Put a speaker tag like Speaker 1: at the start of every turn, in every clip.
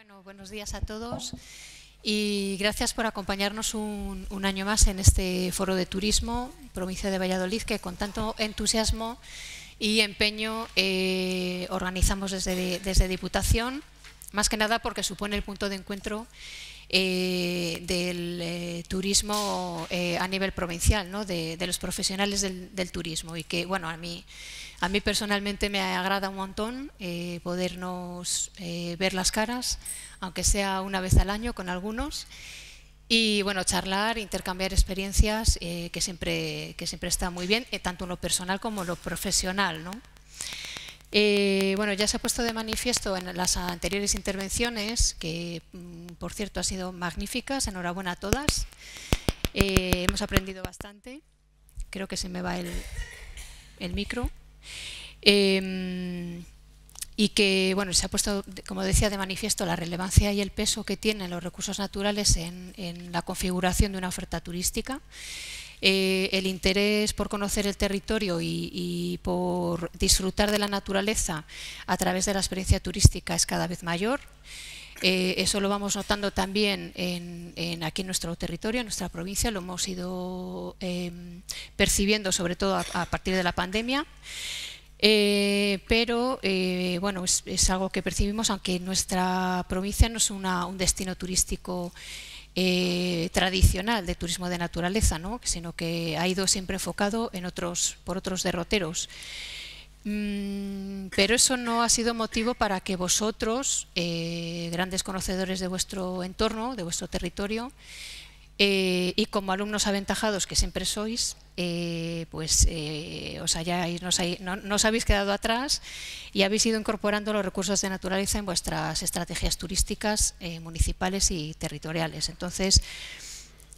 Speaker 1: Bueno, buenos días a todos y gracias por acompañarnos un año más en este foro de turismo, provincia de Valladolid, que con tanto entusiasmo y empeño organizamos desde Diputación, más que nada porque supone el punto de encuentro del turismo a nivel provincial, ¿no? de los profesionales del turismo, y que, bueno, a mí personalmente me agrada un montón podernos ver las caras, aunque sea una vez al año con algunos, y bueno, charlar, intercambiar experiencias, que siempre está muy bien, tanto en lo personal como en lo profesional, ¿no? Bueno, ya se ha puesto de manifiesto en las anteriores intervenciones, que por cierto han sido magníficas, enhorabuena a todas. Hemos aprendido bastante, creo que se me va el micro. Y que, bueno, se ha puesto, como decía, de manifiesto la relevancia y el peso que tienen los recursos naturales en la configuración de una oferta turística. El interés por conocer el territorio y por disfrutar de la naturaleza a través de la experiencia turística es cada vez mayor. Eso lo vamos notando también aquí en nuestro territorio, en nuestra provincia, lo hemos ido percibiendo sobre todo a partir de la pandemia. Pero bueno, es algo que percibimos, aunque nuestra provincia no es un destino turístico tradicional de turismo de naturaleza, ¿no? Sino que ha ido siempre enfocado por otros derroteros. Pero eso no ha sido motivo para que vosotros, grandes conocedores de vuestro entorno, de vuestro territorio, y como alumnos aventajados que siempre sois, pues no os habéis quedado atrás y habéis ido incorporando los recursos de naturaleza en vuestras estrategias turísticas municipales y territoriales. Entonces,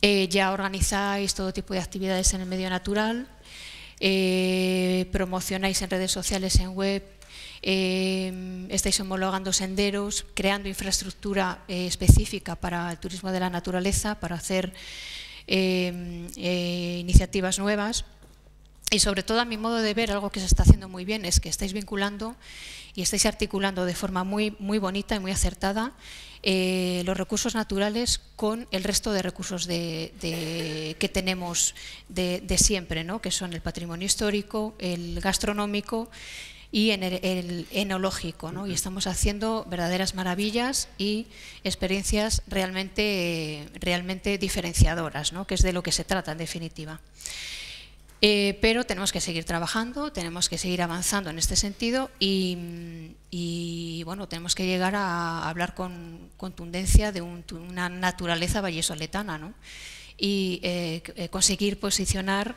Speaker 1: ya organizáis todo tipo de actividades en el medio natural, promocionáis en redes sociales, en web, estáis homologando senderos, creando infraestructura específica para el turismo de la naturaleza, para hacer iniciativas nuevas. Y sobre todo, a mi modo de ver, algo que se está haciendo muy bien es que estáis vinculando y estáis articulando de forma muy bonita y muy acertada los recursos naturales con el resto de recursos que tenemos de siempre, ¿no? Que son el patrimonio histórico, el gastronómico y en el enológico, ¿no? Y estamos haciendo verdaderas maravillas y experiencias realmente diferenciadoras, ¿no? Que es de lo que se trata en definitiva. Pero tenemos que seguir trabajando, tenemos que seguir avanzando en este sentido y bueno, tenemos que llegar a hablar con contundencia de una naturaleza vallesoletana, ¿no? Y conseguir posicionar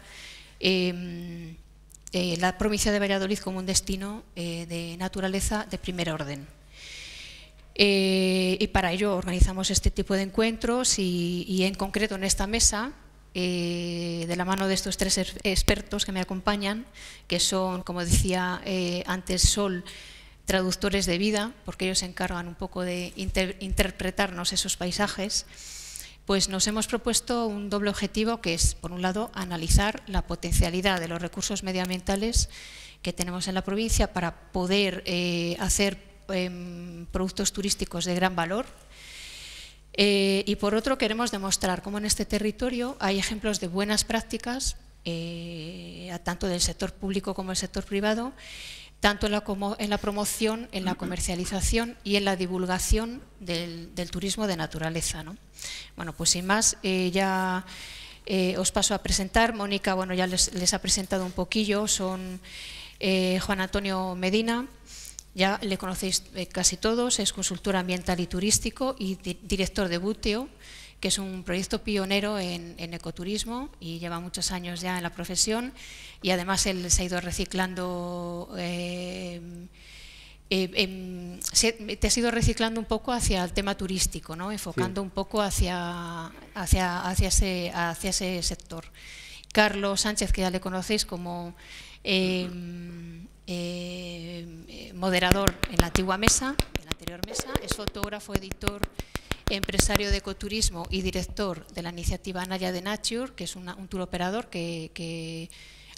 Speaker 1: la provincia de Valladolid como un destino de naturaleza de primer orden. Y para ello organizamos este tipo de encuentros y en concreto en esta mesa, de la mano de estos tres expertos que me acompañan, que son, como decía antes Sol, traductores de vida, porque ellos se encargan un poco de interpretarnos esos paisajes. Pues nos hemos propuesto un doble objetivo, que es, por un lado, analizar la potencialidad de los recursos medioambientales que tenemos en la provincia para poder hacer productos turísticos de gran valor. Y por otro, queremos demostrar cómo en este territorio hay ejemplos de buenas prácticas, tanto del sector público como del sector privado, tanto en la promoción, en la comercialización y en la divulgación del turismo de naturaleza, ¿no? Bueno, pues sin más, ya os paso a presentar. Mónica, bueno, ya les ha presentado un poquillo. Son Juan Antonio Medina, ya le conocéis casi todos, es consultor ambiental y turístico y director de Búteo, que es un proyecto pionero en ecoturismo y lleva muchos años ya en la profesión, y además él se ha ido reciclando, te has ido reciclando un poco hacia el tema turístico, ¿no? Enfocando un poco hacia ese sector. Carlos Sánchez, que ya le conocéis como moderador en la antigua mesa, en la anterior mesa, es fotógrafo, editor, empresario de ecoturismo y director de la iniciativa Naya de Nature, que es un tour operador que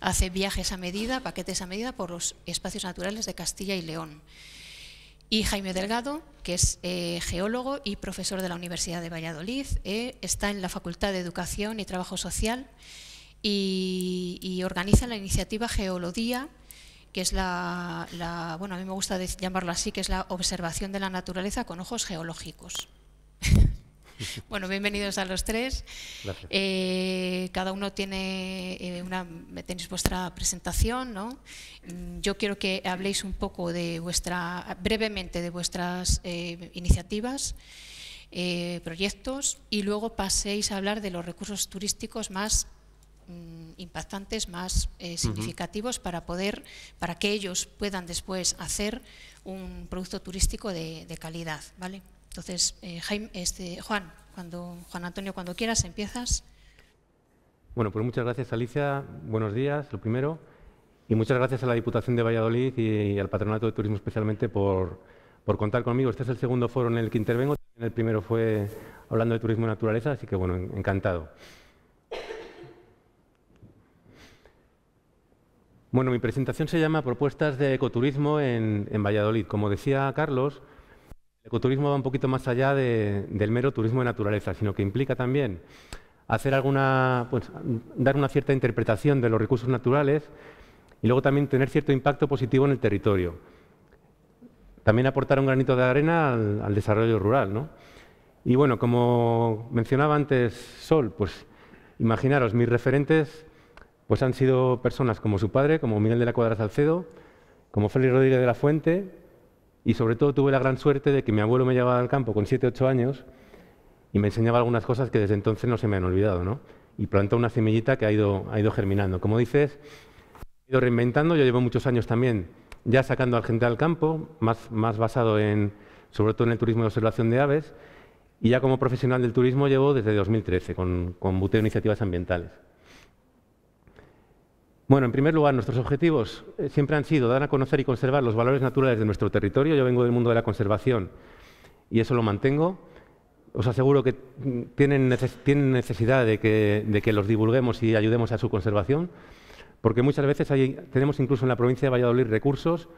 Speaker 1: hace viajes a medida, paquetes a medida por los espacios naturales de Castilla y León. Y Jaime Delgado, que es geólogo y profesor de la Universidad de Valladolid, está en la Facultad de Educación y Trabajo Social y organiza la iniciativa Geolodía, que es bueno, a mí me gusta llamarlo así, que es la observación de la naturaleza con ojos geológicos. Bueno, bienvenidos a los tres. Cada uno tiene tenéis vuestra presentación, ¿no? Yo quiero que habléis un poco brevemente de vuestras iniciativas, proyectos, y luego paséis a hablar de los recursos turísticos más impactantes, más significativos para que ellos puedan después hacer un producto turístico de calidad, ¿vale? Entonces, Juan Antonio, cuando quieras, empiezas.
Speaker 2: Bueno, pues muchas gracias, Alicia. Buenos días, lo primero. Y muchas gracias a la Diputación de Valladolid y al Patronato de Turismo especialmente por contar conmigo. Este es el segundo foro en el que intervengo. El primero fue hablando de turismo y naturaleza, así que, bueno, encantado. Bueno, mi presentación se llama Propuestas de ecoturismo en Valladolid. Como decía Carlos, el ecoturismo va un poquito más allá del mero turismo de naturaleza, sino que implica también hacer dar una cierta interpretación de los recursos naturales y luego también tener cierto impacto positivo en el territorio. También aportar un granito de arena al desarrollo rural, ¿no? Y bueno, como mencionaba antes Sol, pues imaginaros, mis referentes pues han sido personas como su padre, como Miguel de la Cuadra Salcedo, como Félix Rodríguez de la Fuente, y sobre todo tuve la gran suerte de que mi abuelo me llevaba al campo con 7 o 8 años y me enseñaba algunas cosas que desde entonces no se me han olvidado, ¿no? Y plantó una semillita que ha ido germinando. Como dices, he ido reinventando. Yo llevo muchos años también ya sacando a la gente al campo, más basado sobre todo en el turismo de observación de aves, y ya como profesional del turismo llevo desde 2013 con Buteo Iniciativas Ambientales. Bueno, en primer lugar, nuestros objetivos siempre han sido dar a conocer y conservar los valores naturales de nuestro territorio. Yo vengo del mundo de la conservación y eso lo mantengo. Os aseguro que tienen necesidad de que los divulguemos y ayudemos a su conservación, porque muchas veces tenemos incluso en la provincia de Valladolid recursos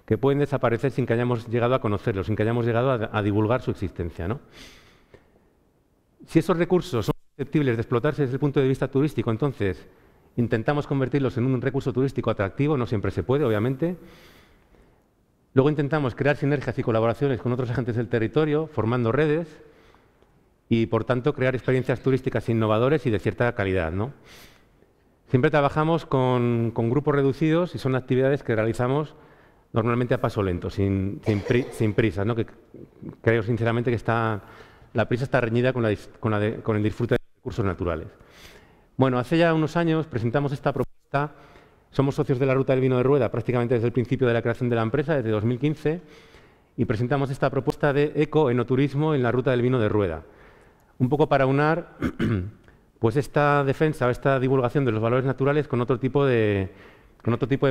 Speaker 2: que pueden desaparecer sin que hayamos llegado a conocerlos, sin que hayamos llegado a divulgar su existencia, ¿no? Si esos recursos son susceptibles de explotarse desde el punto de vista turístico, entonces intentamos convertirlos en un recurso turístico atractivo, no siempre se puede, obviamente. Luego intentamos crear sinergias y colaboraciones con otros agentes del territorio, formando redes y, por tanto, crear experiencias turísticas innovadoras y de cierta calidad, ¿no? Siempre trabajamos con grupos reducidos y son actividades que realizamos normalmente a paso lento, sin prisa, ¿no? Que creo sinceramente que la prisa está reñida con el disfrute de los recursos naturales. Bueno, hace ya unos años presentamos esta propuesta. Somos socios de la Ruta del Vino de Rueda prácticamente desde el principio de la creación de la empresa, desde 2015, y presentamos esta propuesta de ecoenoturismo en la Ruta del Vino de Rueda. Un poco para unar pues esta defensa o esta divulgación de los valores naturales con otro tipo de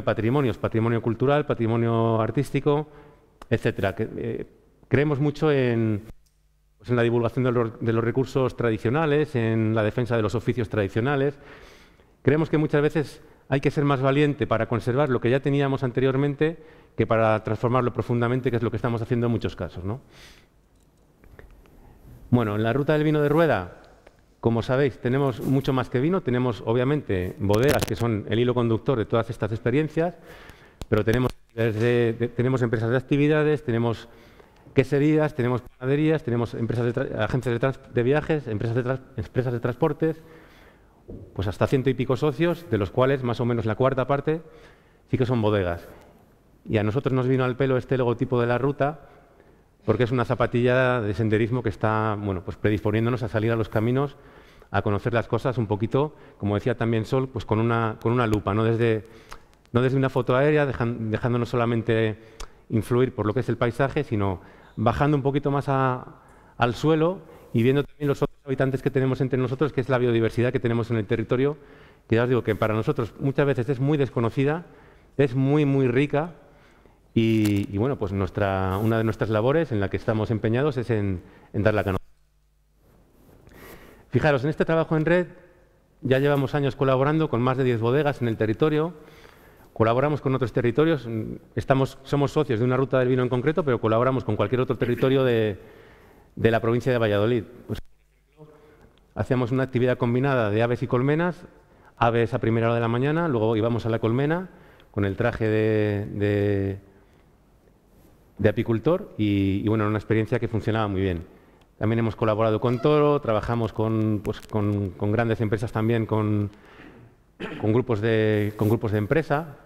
Speaker 2: patrimonios, patrimonio cultural, patrimonio artístico, etcétera. Creemos mucho en la divulgación de los recursos tradicionales, en la defensa de los oficios tradicionales. Creemos que muchas veces hay que ser más valiente para conservar lo que ya teníamos anteriormente que para transformarlo profundamente, que es lo que estamos haciendo en muchos casos, ¿no? Bueno, en la Ruta del Vino de Rueda, como sabéis, tenemos mucho más que vino. Tenemos, obviamente, bodegas, que son el hilo conductor de todas estas experiencias, pero tenemos empresas de actividades, tenemos queserías, tenemos panaderías, tenemos agencias de viajes, empresas de transportes, pues hasta 100 y pico socios, de los cuales más o menos la cuarta parte sí que son bodegas. Y a nosotros nos vino al pelo este logotipo de la ruta, porque es una zapatilla de senderismo que está, bueno, pues predisponiéndonos a salir a los caminos, a conocer las cosas un poquito, como decía también Sol, pues con una lupa, no desde una foto aérea, dejándonos solamente influir por lo que es el paisaje, sino bajando un poquito más al suelo y viendo también los otros habitantes que tenemos entre nosotros, que es la biodiversidad que tenemos en el territorio, que ya os digo que para nosotros muchas veces es muy desconocida, es muy, muy rica y bueno, pues una de nuestras labores en la que estamos empeñados es en darla a conocer. Fijaros, en este trabajo en red ya llevamos años colaborando con más de 10 bodegas en el territorio, Colaboramos con otros territorios, somos socios de una ruta del vino en concreto, pero colaboramos con cualquier otro territorio de la provincia de Valladolid. Pues, por ejemplo, hacíamos una actividad combinada de aves y colmenas, aves a primera hora de la mañana, luego íbamos a la colmena con el traje de apicultor y bueno, una experiencia que funcionaba muy bien. También hemos colaborado con Toro, trabajamos con grandes empresas también, con grupos de empresa.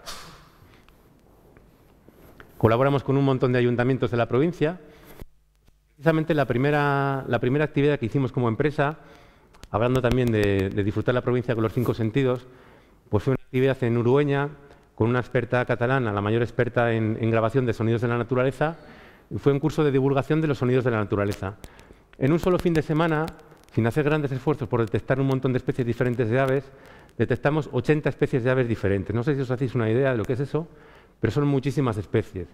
Speaker 2: Colaboramos con un montón de ayuntamientos de la provincia. Precisamente la primera actividad que hicimos como empresa, hablando también de disfrutar la provincia con los 5 sentidos, pues fue una actividad en Urueña con una experta catalana, la mayor experta en grabación de sonidos de la naturaleza. Fue un curso de divulgación de los sonidos de la naturaleza. En un solo fin de semana, sin hacer grandes esfuerzos por detectar un montón de especies diferentes de aves, detectamos 80 especies de aves diferentes. No sé si os hacéis una idea de lo que es eso, pero son muchísimas especies.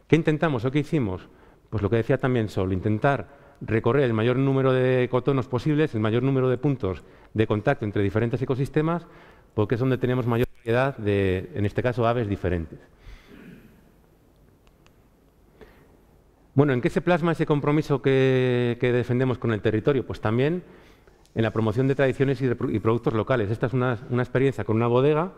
Speaker 2: ¿Qué intentamos o qué hicimos? Pues lo que decía también Sol, intentar recorrer el mayor número de ecotonos posibles, el mayor número de puntos de contacto entre diferentes ecosistemas, porque es donde tenemos mayor variedad de, en este caso, aves diferentes. Bueno, ¿en qué se plasma ese compromiso que defendemos con el territorio? Pues también en la promoción de tradiciones y productos locales. Esta es una experiencia con una bodega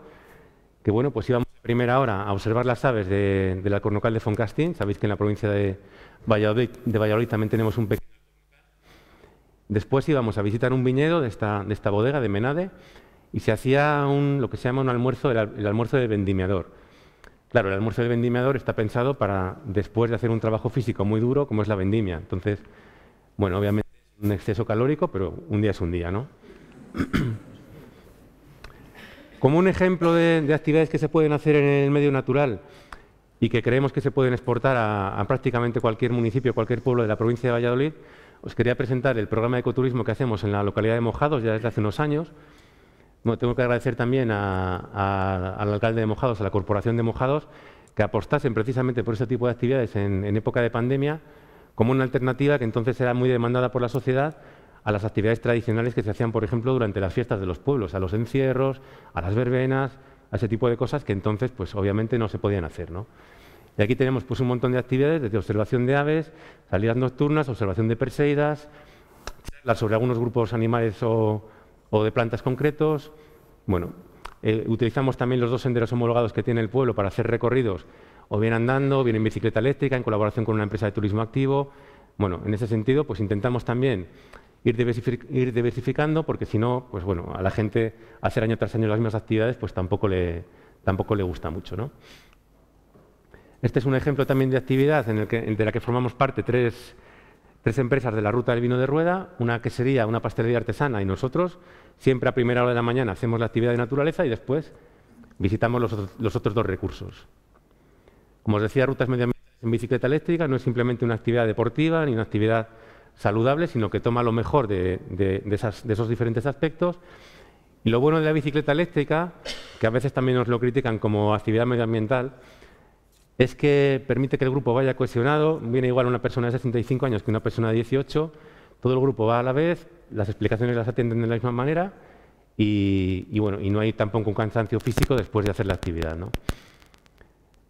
Speaker 2: que, bueno, pues íbamos a primera hora a observar las aves del Alcornocal de Foncastín. Sabéis que en la provincia de Valladolid también tenemos un pequeño. Después íbamos a visitar un viñedo de esta bodega de Menade y se hacía lo que se llama un almuerzo, el almuerzo del vendimiador. Claro, el almuerzo del vendimiador está pensado para después de hacer un trabajo físico muy duro, como es la vendimia. Entonces, bueno, obviamente es un exceso calórico, pero un día es un día, ¿no? Como un ejemplo de actividades que se pueden hacer en el medio natural y que creemos que se pueden exportar a prácticamente cualquier municipio, cualquier pueblo de la provincia de Valladolid, os quería presentar el programa de ecoturismo que hacemos en la localidad de Mojados ya desde hace unos años. Bueno, tengo que agradecer también al alcalde de Mojados, a la Corporación de Mojados, que apostasen precisamente por ese tipo de actividades en época de pandemia como una alternativa que entonces era muy demandada por la sociedad a las actividades tradicionales que se hacían, por ejemplo, durante las fiestas de los pueblos, a los encierros, a las verbenas, a ese tipo de cosas que entonces, pues obviamente no se podían hacer, ¿no? Y aquí tenemos pues un montón de actividades, desde observación de aves, salidas nocturnas, observación de perseidas, charlas sobre algunos grupos animales o de plantas concretos. Bueno, utilizamos también los 2 senderos homologados que tiene el pueblo para hacer recorridos, o bien andando, o bien en bicicleta eléctrica, en colaboración con una empresa de turismo activo. Bueno, en ese sentido, pues intentamos también ir diversificando, porque si no, pues bueno, a la gente hacer año tras año las mismas actividades, pues tampoco le gusta mucho, ¿no? Este es un ejemplo también de actividad de la que formamos parte tres empresas de la Ruta del Vino de Rueda, una quesería, una pastelería artesana y nosotros. Siempre a primera hora de la mañana hacemos la actividad de naturaleza y después visitamos los otros 2 recursos. Como os decía, rutas medioambientales en bicicleta eléctrica no es simplemente una actividad deportiva ni una actividad saludable, sino que toma lo mejor de esos diferentes aspectos. Y lo bueno de la bicicleta eléctrica, que a veces también nos lo critican como actividad medioambiental, es que permite que el grupo vaya cohesionado. Viene igual una persona de 65 años que una persona de 18, todo el grupo va a la vez, las explicaciones las atienden de la misma manera y bueno, y no hay tampoco un cansancio físico después de hacer la actividad, ¿no?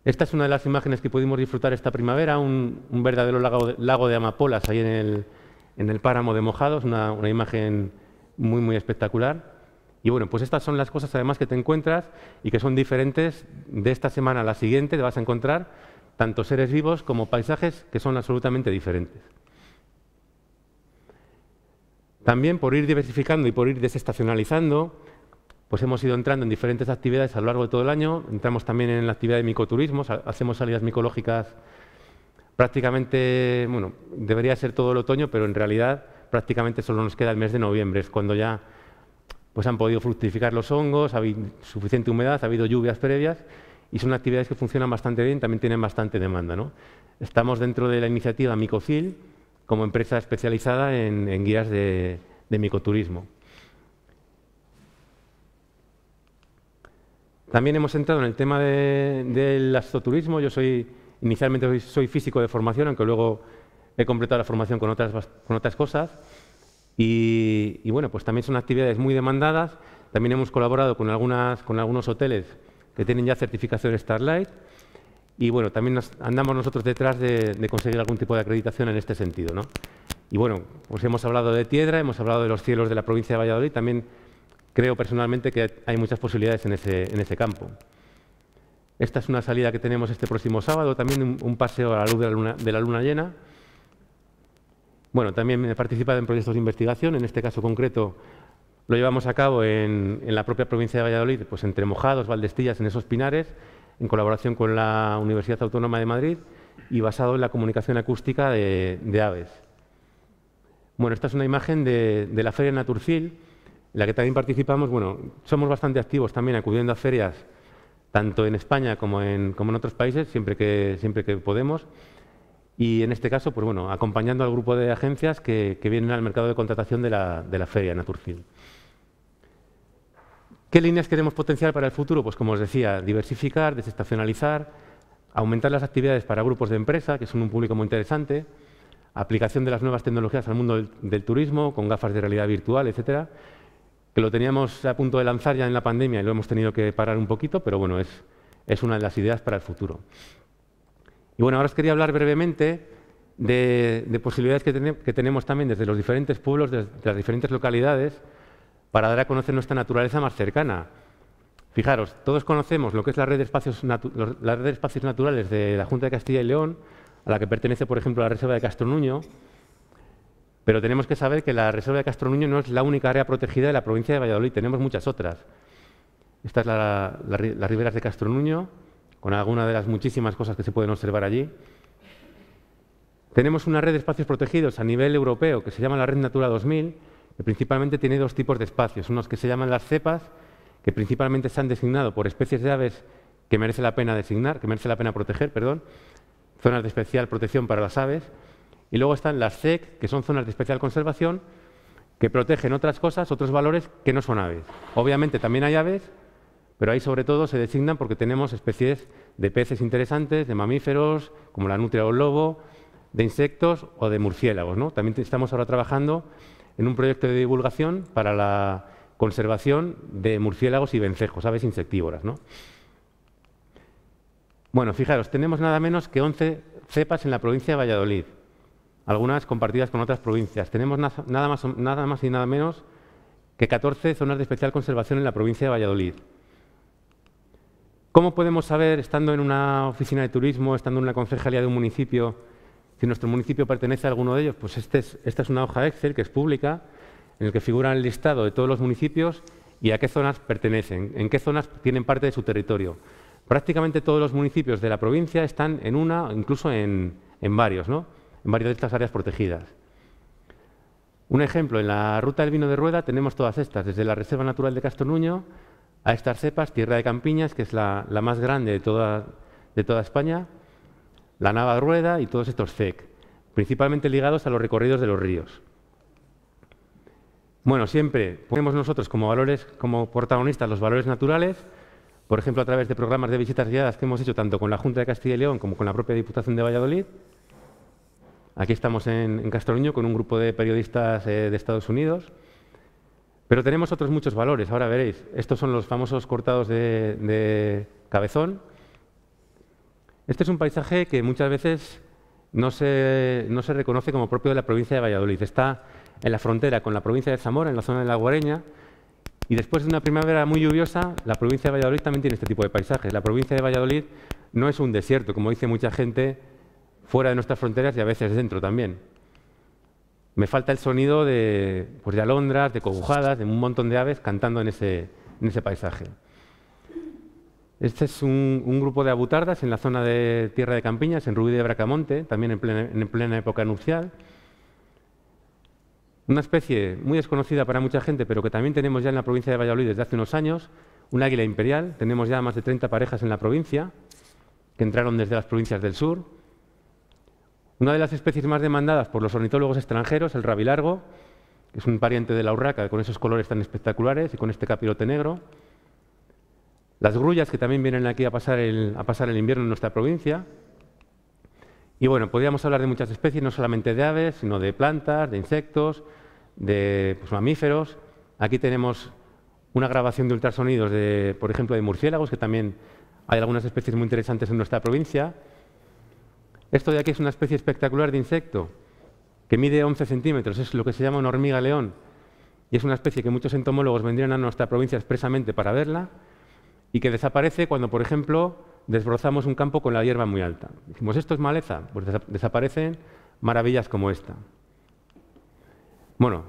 Speaker 2: Esta es una de las imágenes que pudimos disfrutar esta primavera, un verdadero lago de amapolas ahí en el páramo de Mojados, una imagen muy, muy espectacular. Y bueno, pues estas son las cosas además que te encuentras y que son diferentes de esta semana a la siguiente. Te vas a encontrar tanto seres vivos como paisajes que son absolutamente diferentes. También por ir diversificando y por ir desestacionalizando, pues hemos ido entrando en diferentes actividades a lo largo de todo el año. Entramos también en la actividad de micoturismo, hacemos salidas micológicas prácticamente, bueno, debería ser todo el otoño, pero en realidad prácticamente solo nos queda el mes de noviembre, es cuando ya pues han podido fructificar los hongos, ha habido suficiente humedad, ha habido lluvias previas y son actividades que funcionan bastante bien, también tienen bastante demanda, ¿no? Estamos dentro de la iniciativa Micocil como empresa especializada en guías de micoturismo. También hemos entrado en el tema del astroturismo. Yo inicialmente soy físico de formación, aunque luego he completado la formación con otras cosas. Y bueno, pues también son actividades muy demandadas. También hemos colaborado con algunos hoteles que tienen ya certificación Starlight. Y bueno, también andamos nosotros detrás de conseguir algún tipo de acreditación en este sentido, ¿no? Y bueno, pues hemos hablado de Tiedra, hemos hablado de los cielos de la provincia de Valladolid. También creo personalmente que hay muchas posibilidades en ese campo. Esta es una salida que tenemos este próximo sábado, también un paseo a la luz de la luna llena. Bueno, también he participado en proyectos de investigación, en este caso concreto lo llevamos a cabo en la propia provincia de Valladolid, pues entre Mojados, Valdestillas, en esos pinares, en colaboración con la Universidad Autónoma de Madrid y basado en la comunicación acústica de aves. Bueno, esta es una imagen de la Feria Naturfil, en la que también participamos. Bueno, somos bastante activos también acudiendo a ferias, tanto en España como en otros países, siempre que podemos. Y en este caso, pues bueno, acompañando al grupo de agencias que vienen al mercado de contratación de la Feria Naturfil. ¿Qué líneas queremos potenciar para el futuro? Pues como os decía, diversificar, desestacionalizar, aumentar las actividades para grupos de empresa, que son un público muy interesante, aplicación de las nuevas tecnologías al mundo del turismo, con gafas de realidad virtual, etcétera, que lo teníamos a punto de lanzar ya en la pandemia y lo hemos tenido que parar un poquito, pero bueno, es una de las ideas para el futuro. Y bueno, ahora os quería hablar brevemente de posibilidades que tenemos también desde los diferentes pueblos, desde las diferentes localidades, para dar a conocer nuestra naturaleza más cercana. Fijaros, todos conocemos lo que es la red de espacios naturales de la Junta de Castilla y León, a la que pertenece, por ejemplo, la Reserva de Castronuño, pero tenemos que saber que la Reserva de Castronuño no es la única área protegida de la provincia de Valladolid, tenemos muchas otras. Esta es las riberas de Castronuño, con algunas de las muchísimas cosas que se pueden observar allí. Tenemos una red de espacios protegidos a nivel europeo que se llama la Red Natura 2000, que principalmente tiene dos tipos de espacios, unos que se llaman las cepas, que principalmente se han designado por especies de aves que merece la pena proteger, zonas de especial protección para las aves, y luego están las ZEC, que son zonas de especial conservación, que protegen otras cosas, otros valores que no son aves. Obviamente también hay aves, pero ahí sobre todo se designan porque tenemos especies de peces interesantes, de mamíferos, como la nutria o el lobo, de insectos o de murciélagos, ¿no? También estamos ahora trabajando en un proyecto de divulgación para la conservación de murciélagos y vencejos, aves insectívoras, ¿no? Bueno, fijaros, tenemos nada menos que 11 cepas en la provincia de Valladolid, algunas compartidas con otras provincias. Tenemos nada más y nada menos que 14 zonas de especial conservación en la provincia de Valladolid. ¿Cómo podemos saber, estando en una oficina de turismo, estando en una concejalía de un municipio, si nuestro municipio pertenece a alguno de ellos? Pues esta es una hoja Excel que es pública, en la que figura el listado de todos los municipios y a qué zonas pertenecen, en qué zonas tienen parte de su territorio. Prácticamente todos los municipios de la provincia están en una, incluso en varios, ¿no? En varias de estas áreas protegidas. Un ejemplo, en la ruta del vino de Rueda tenemos todas estas, desde la Reserva Natural de Castronuño a estas cepas, Tierra de Campiñas, que es la más grande de toda España, la Nava de Rueda y todos estos ZEC, principalmente ligados a los recorridos de los ríos. Bueno, siempre ponemos nosotros como protagonistas los valores naturales, por ejemplo, a través de programas de visitas guiadas que hemos hecho tanto con la Junta de Castilla y León como con la propia Diputación de Valladolid. Aquí estamos en Castronuño con un grupo de periodistas de Estados Unidos. Pero tenemos otros muchos valores, ahora veréis. Estos son los famosos cortados de Cabezón. Este es un paisaje que muchas veces no se reconoce como propio de la provincia de Valladolid. Está en la frontera con la provincia de Zamora, en la zona de la Guareña, y después de una primavera muy lluviosa, la provincia de Valladolid también tiene este tipo de paisajes. La provincia de Valladolid no es un desierto, como dice mucha gente, fuera de nuestras fronteras y a veces dentro también. Me falta el sonido de alondras, de cogujadas, de un montón de aves cantando en ese paisaje. Este es un grupo de abutardas en la zona de Tierra de Campiñas, en Rubí de Bracamonte, también en plena época nupcial. Una especie muy desconocida para mucha gente, pero que también tenemos ya en la provincia de Valladolid desde hace unos años, un águila imperial. Tenemos ya más de 30 parejas en la provincia, que entraron desde las provincias del sur. Una de las especies más demandadas por los ornitólogos extranjeros, el rabilargo, que es un pariente de la urraca con esos colores tan espectaculares y con este capirote negro. Las grullas, que también vienen aquí a pasar el invierno en nuestra provincia. Y bueno, podríamos hablar de muchas especies, no solamente de aves, sino de plantas, de insectos, de mamíferos. Aquí tenemos una grabación de ultrasonidos, por ejemplo, de murciélagos, que también hay algunas especies muy interesantes en nuestra provincia. Esto de aquí es una especie espectacular de insecto que mide 11 centímetros, es lo que se llama una hormiga león, y es una especie que muchos entomólogos vendrían a nuestra provincia expresamente para verla, y que desaparece cuando, por ejemplo, desbrozamos un campo con la hierba muy alta. Decimos, ¿esto es maleza? Pues desaparecen maravillas como esta. Bueno,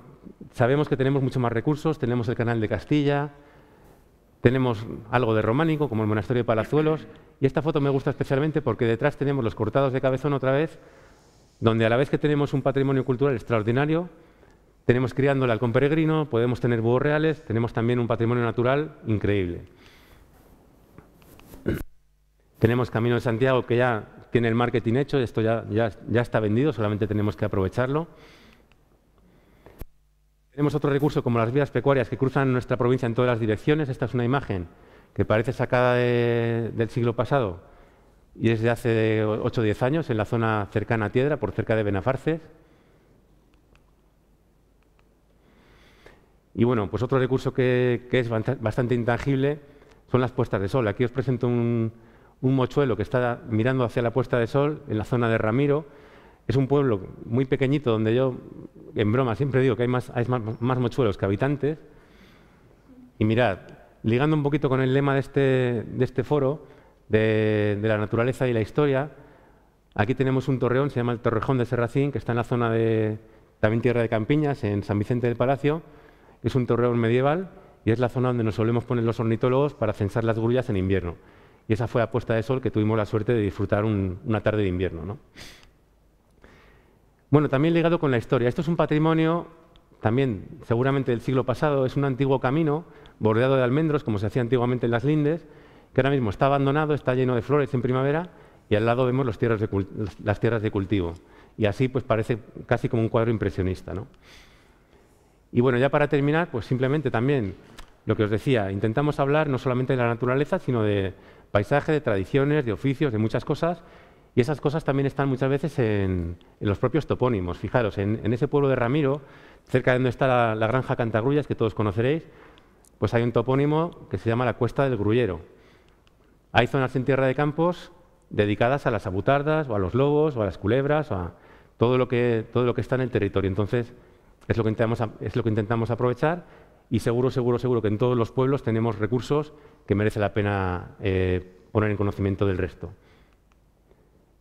Speaker 2: sabemos que tenemos mucho más recursos, tenemos el Canal de Castilla, tenemos algo de románico, como el Monasterio de Palazuelos, y esta foto me gusta especialmente porque detrás tenemos los Cortados de Cabezón otra vez, donde a la vez que tenemos un patrimonio cultural extraordinario, tenemos criando el halcón peregrino, podemos tener búhos reales, tenemos también un patrimonio natural increíble. Tenemos Camino de Santiago, que ya tiene el marketing hecho, esto ya está vendido, solamente tenemos que aprovecharlo. Tenemos otro recurso como las vías pecuarias que cruzan nuestra provincia en todas las direcciones. Esta es una imagen que parece sacada del siglo pasado y es de hace 8 o 10 años en la zona cercana a Tiedra, por cerca de Benafarces. Y bueno, pues otro recurso que es bastante intangible son las puestas de sol. Aquí os presento un mochuelo que está mirando hacia la puesta de sol en la zona de Ramiro. Es un pueblo muy pequeñito donde yo, en broma, siempre digo que hay más mochuelos que habitantes. Y mirad, ligando un poquito con el lema de este foro, de la naturaleza y la historia, aquí tenemos un torreón, se llama el Torrejón de Serracín, que está en la zona de también Tierra de Campiñas, en San Vicente del Palacio. Es un torreón medieval y es la zona donde nos solemos poner los ornitólogos para censar las grullas en invierno. Y esa fue la puesta de sol que tuvimos la suerte de disfrutar una tarde de invierno, ¿no? Bueno, también ligado con la historia. Esto es un patrimonio también seguramente del siglo pasado. Es un antiguo camino bordeado de almendros, como se hacía antiguamente en las lindes, que ahora mismo está abandonado, está lleno de flores en primavera y al lado vemos las tierras de cultivo. Y así pues parece casi como un cuadro impresionista, ¿no? Y bueno, ya para terminar, pues simplemente también lo que os decía, intentamos hablar no solamente de la naturaleza, sino de paisaje, de tradiciones, de oficios, de muchas cosas. Y esas cosas también están muchas veces en los propios topónimos. Fijaros, en ese pueblo de Ramiro, cerca de donde está la granja Cantagrullas, que todos conoceréis, pues hay un topónimo que se llama la Cuesta del Grullero. Hay zonas en Tierra de Campos dedicadas a las abutardas, o a los lobos, o a las culebras, o a todo lo que está en el territorio. Entonces, es lo que intentamos aprovechar y seguro que en todos los pueblos tenemos recursos que merece la pena poner en conocimiento del resto.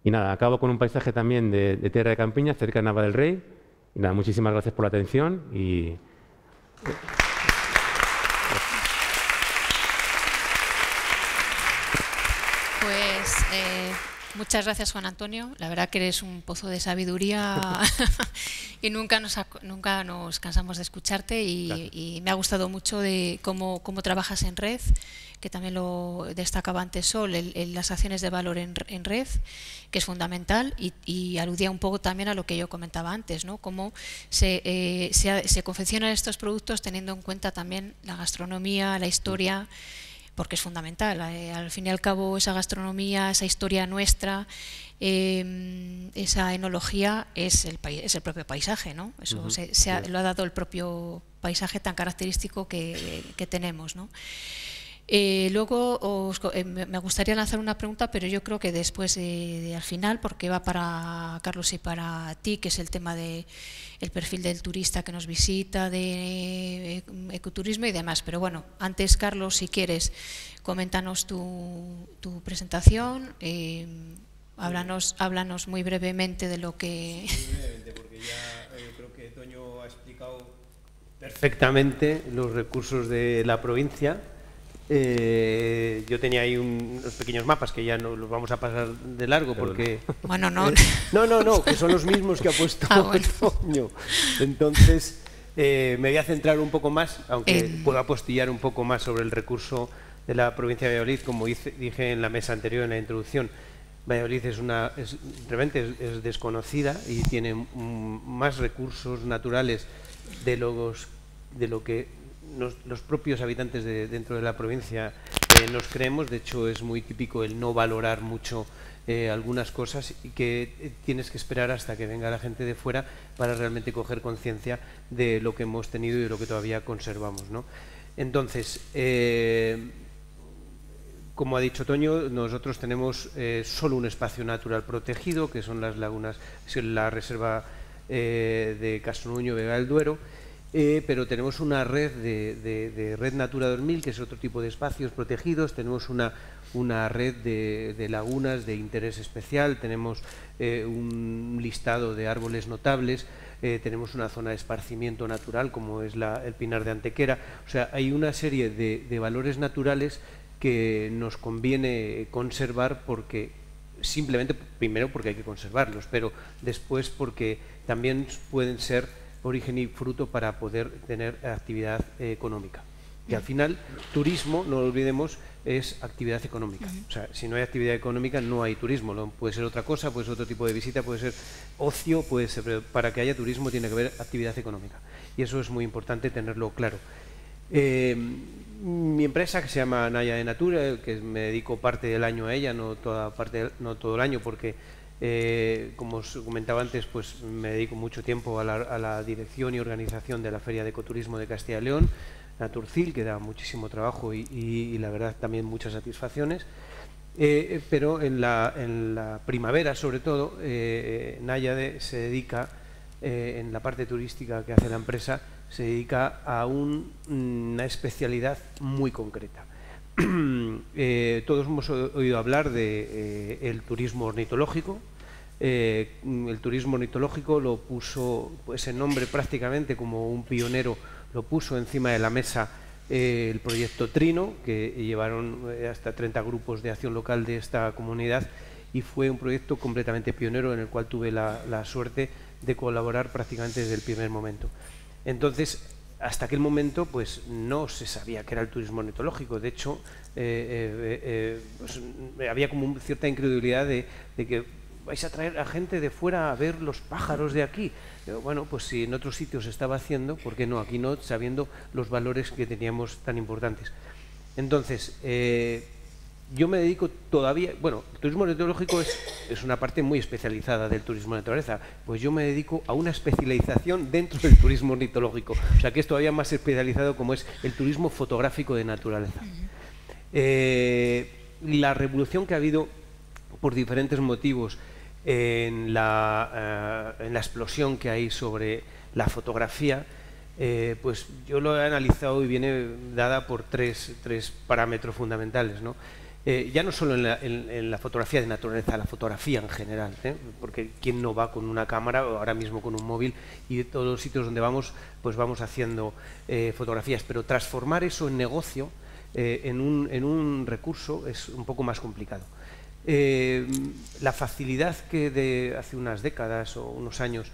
Speaker 2: Y nada, acabo con un paisaje también de Tierra de Campiñas, cerca de Nava del Rey. Y nada, muchísimas gracias por la atención y...
Speaker 1: Pues muchas gracias, Juan Antonio. La verdad que eres un pozo de sabiduría y nunca nos cansamos de escucharte y me ha gustado mucho de cómo trabajas en red, que también lo destacaba antes Sol, las acciones de valor en red, que es fundamental y aludía un poco también a lo que yo comentaba antes, ¿no? Cómo se confeccionan estos productos teniendo en cuenta también la gastronomía, la historia, porque es fundamental. Al fin y al cabo, esa gastronomía, esa historia nuestra, esa enología es el propio paisaje, ¿no? Eso lo ha dado el propio paisaje tan característico que tenemos, ¿no? Luego me gustaría lanzar una pregunta, pero yo creo que después al final, porque va para Carlos y para ti, que es el tema del perfil del turista que nos visita, de ecoturismo y demás. Pero bueno, antes, Carlos, si quieres, coméntanos tu presentación, háblanos muy brevemente de lo que...
Speaker 3: Muy brevemente, porque ya creo que Toño ha explicado perfectamente los recursos de la provincia. Yo tenía ahí unos pequeños mapas que ya no los vamos a pasar de largo porque...
Speaker 1: Bueno, no.
Speaker 3: No, que son los mismos que ha puesto Toño. Entonces, me voy a centrar un poco más, aunque puedo apostillar un poco más sobre el recurso de la provincia de Valladolid, como dije en la mesa anterior, en la introducción. Valladolid realmente es desconocida y tiene más recursos naturales de lo que los propios habitantes dentro de la provincia nos creemos. De hecho, es muy típico el no valorar mucho algunas cosas y que tienes que esperar hasta que venga la gente de fuera para realmente coger conciencia de lo que hemos tenido y de lo que todavía conservamos, ¿no? Entonces, como ha dicho Toño, nosotros tenemos solo un espacio natural protegido, que son las lagunas, la reserva de Castronuño, Vega del Duero, pero tenemos una red de Red Natura 2000, que es otro tipo de espacios protegidos. Tenemos una red de lagunas de interés especial, tenemos un listado de árboles notables, tenemos una zona de esparcimiento natural como es el Pinar de Antequera. O sea, hay una serie de valores naturales que nos conviene conservar, porque simplemente, primero porque hay que conservarlos, pero después porque también pueden ser origen y fruto para poder tener actividad económica. Que al final, turismo, no lo olvidemos, es actividad económica. O sea, si no hay actividad económica, no hay turismo. Puede ser otra cosa, puede ser otro tipo de visita, puede ser ocio, puede ser, pero para que haya turismo tiene que haber actividad económica. Y eso es muy importante tenerlo claro. Mi empresa, que se llama Naya de Natura, que me dedico parte del año a ella, no todo el año, porque como os comentaba antes, pues me dedico mucho tiempo a la dirección y organización de la Feria de Ecoturismo de Castilla y León, Naturcil, que da muchísimo trabajo y la verdad también muchas satisfacciones. Pero en la primavera, sobre todo, Naya se dedica, en la parte turística que hace la empresa, se dedica a una especialidad muy concreta. Todos hemos oído hablar del turismo ornitológico. El turismo ornitológico lo puso, ese nombre prácticamente como un pionero, lo puso encima de la mesa el proyecto Trino, que llevaron hasta 30 grupos de acción local de esta comunidad, y fue un proyecto completamente pionero en el cual tuve la suerte de colaborar prácticamente desde el primer momento. Entonces, hasta aquel momento, pues no se sabía qué era el turismo ornitológico. De hecho, pues, había como cierta incredulidad de que vais a traer a gente de fuera a ver los pájaros de aquí. Bueno, pues si en otros sitios se estaba haciendo, ¿por qué no? Aquí no, sabiendo los valores que teníamos tan importantes. Entonces, yo me dedico todavía, bueno, el turismo ornitológico es una parte muy especializada del turismo de naturaleza, pues yo me dedico a una especialización dentro del turismo ornitológico, o sea que es todavía más especializado, como es el turismo fotográfico de naturaleza. La revolución que ha habido por diferentes motivos en la explosión que hay sobre la fotografía, pues yo lo he analizado y viene dada por tres parámetros fundamentales, ¿no? Ya no solo en la fotografía de naturaleza, la fotografía en general, porque quién no va con una cámara o ahora mismo con un móvil, y de todos los sitios donde vamos, pues vamos haciendo fotografías, pero transformar eso en negocio, en un recurso, es un poco más complicado. La facilidad que de hace unas décadas o unos años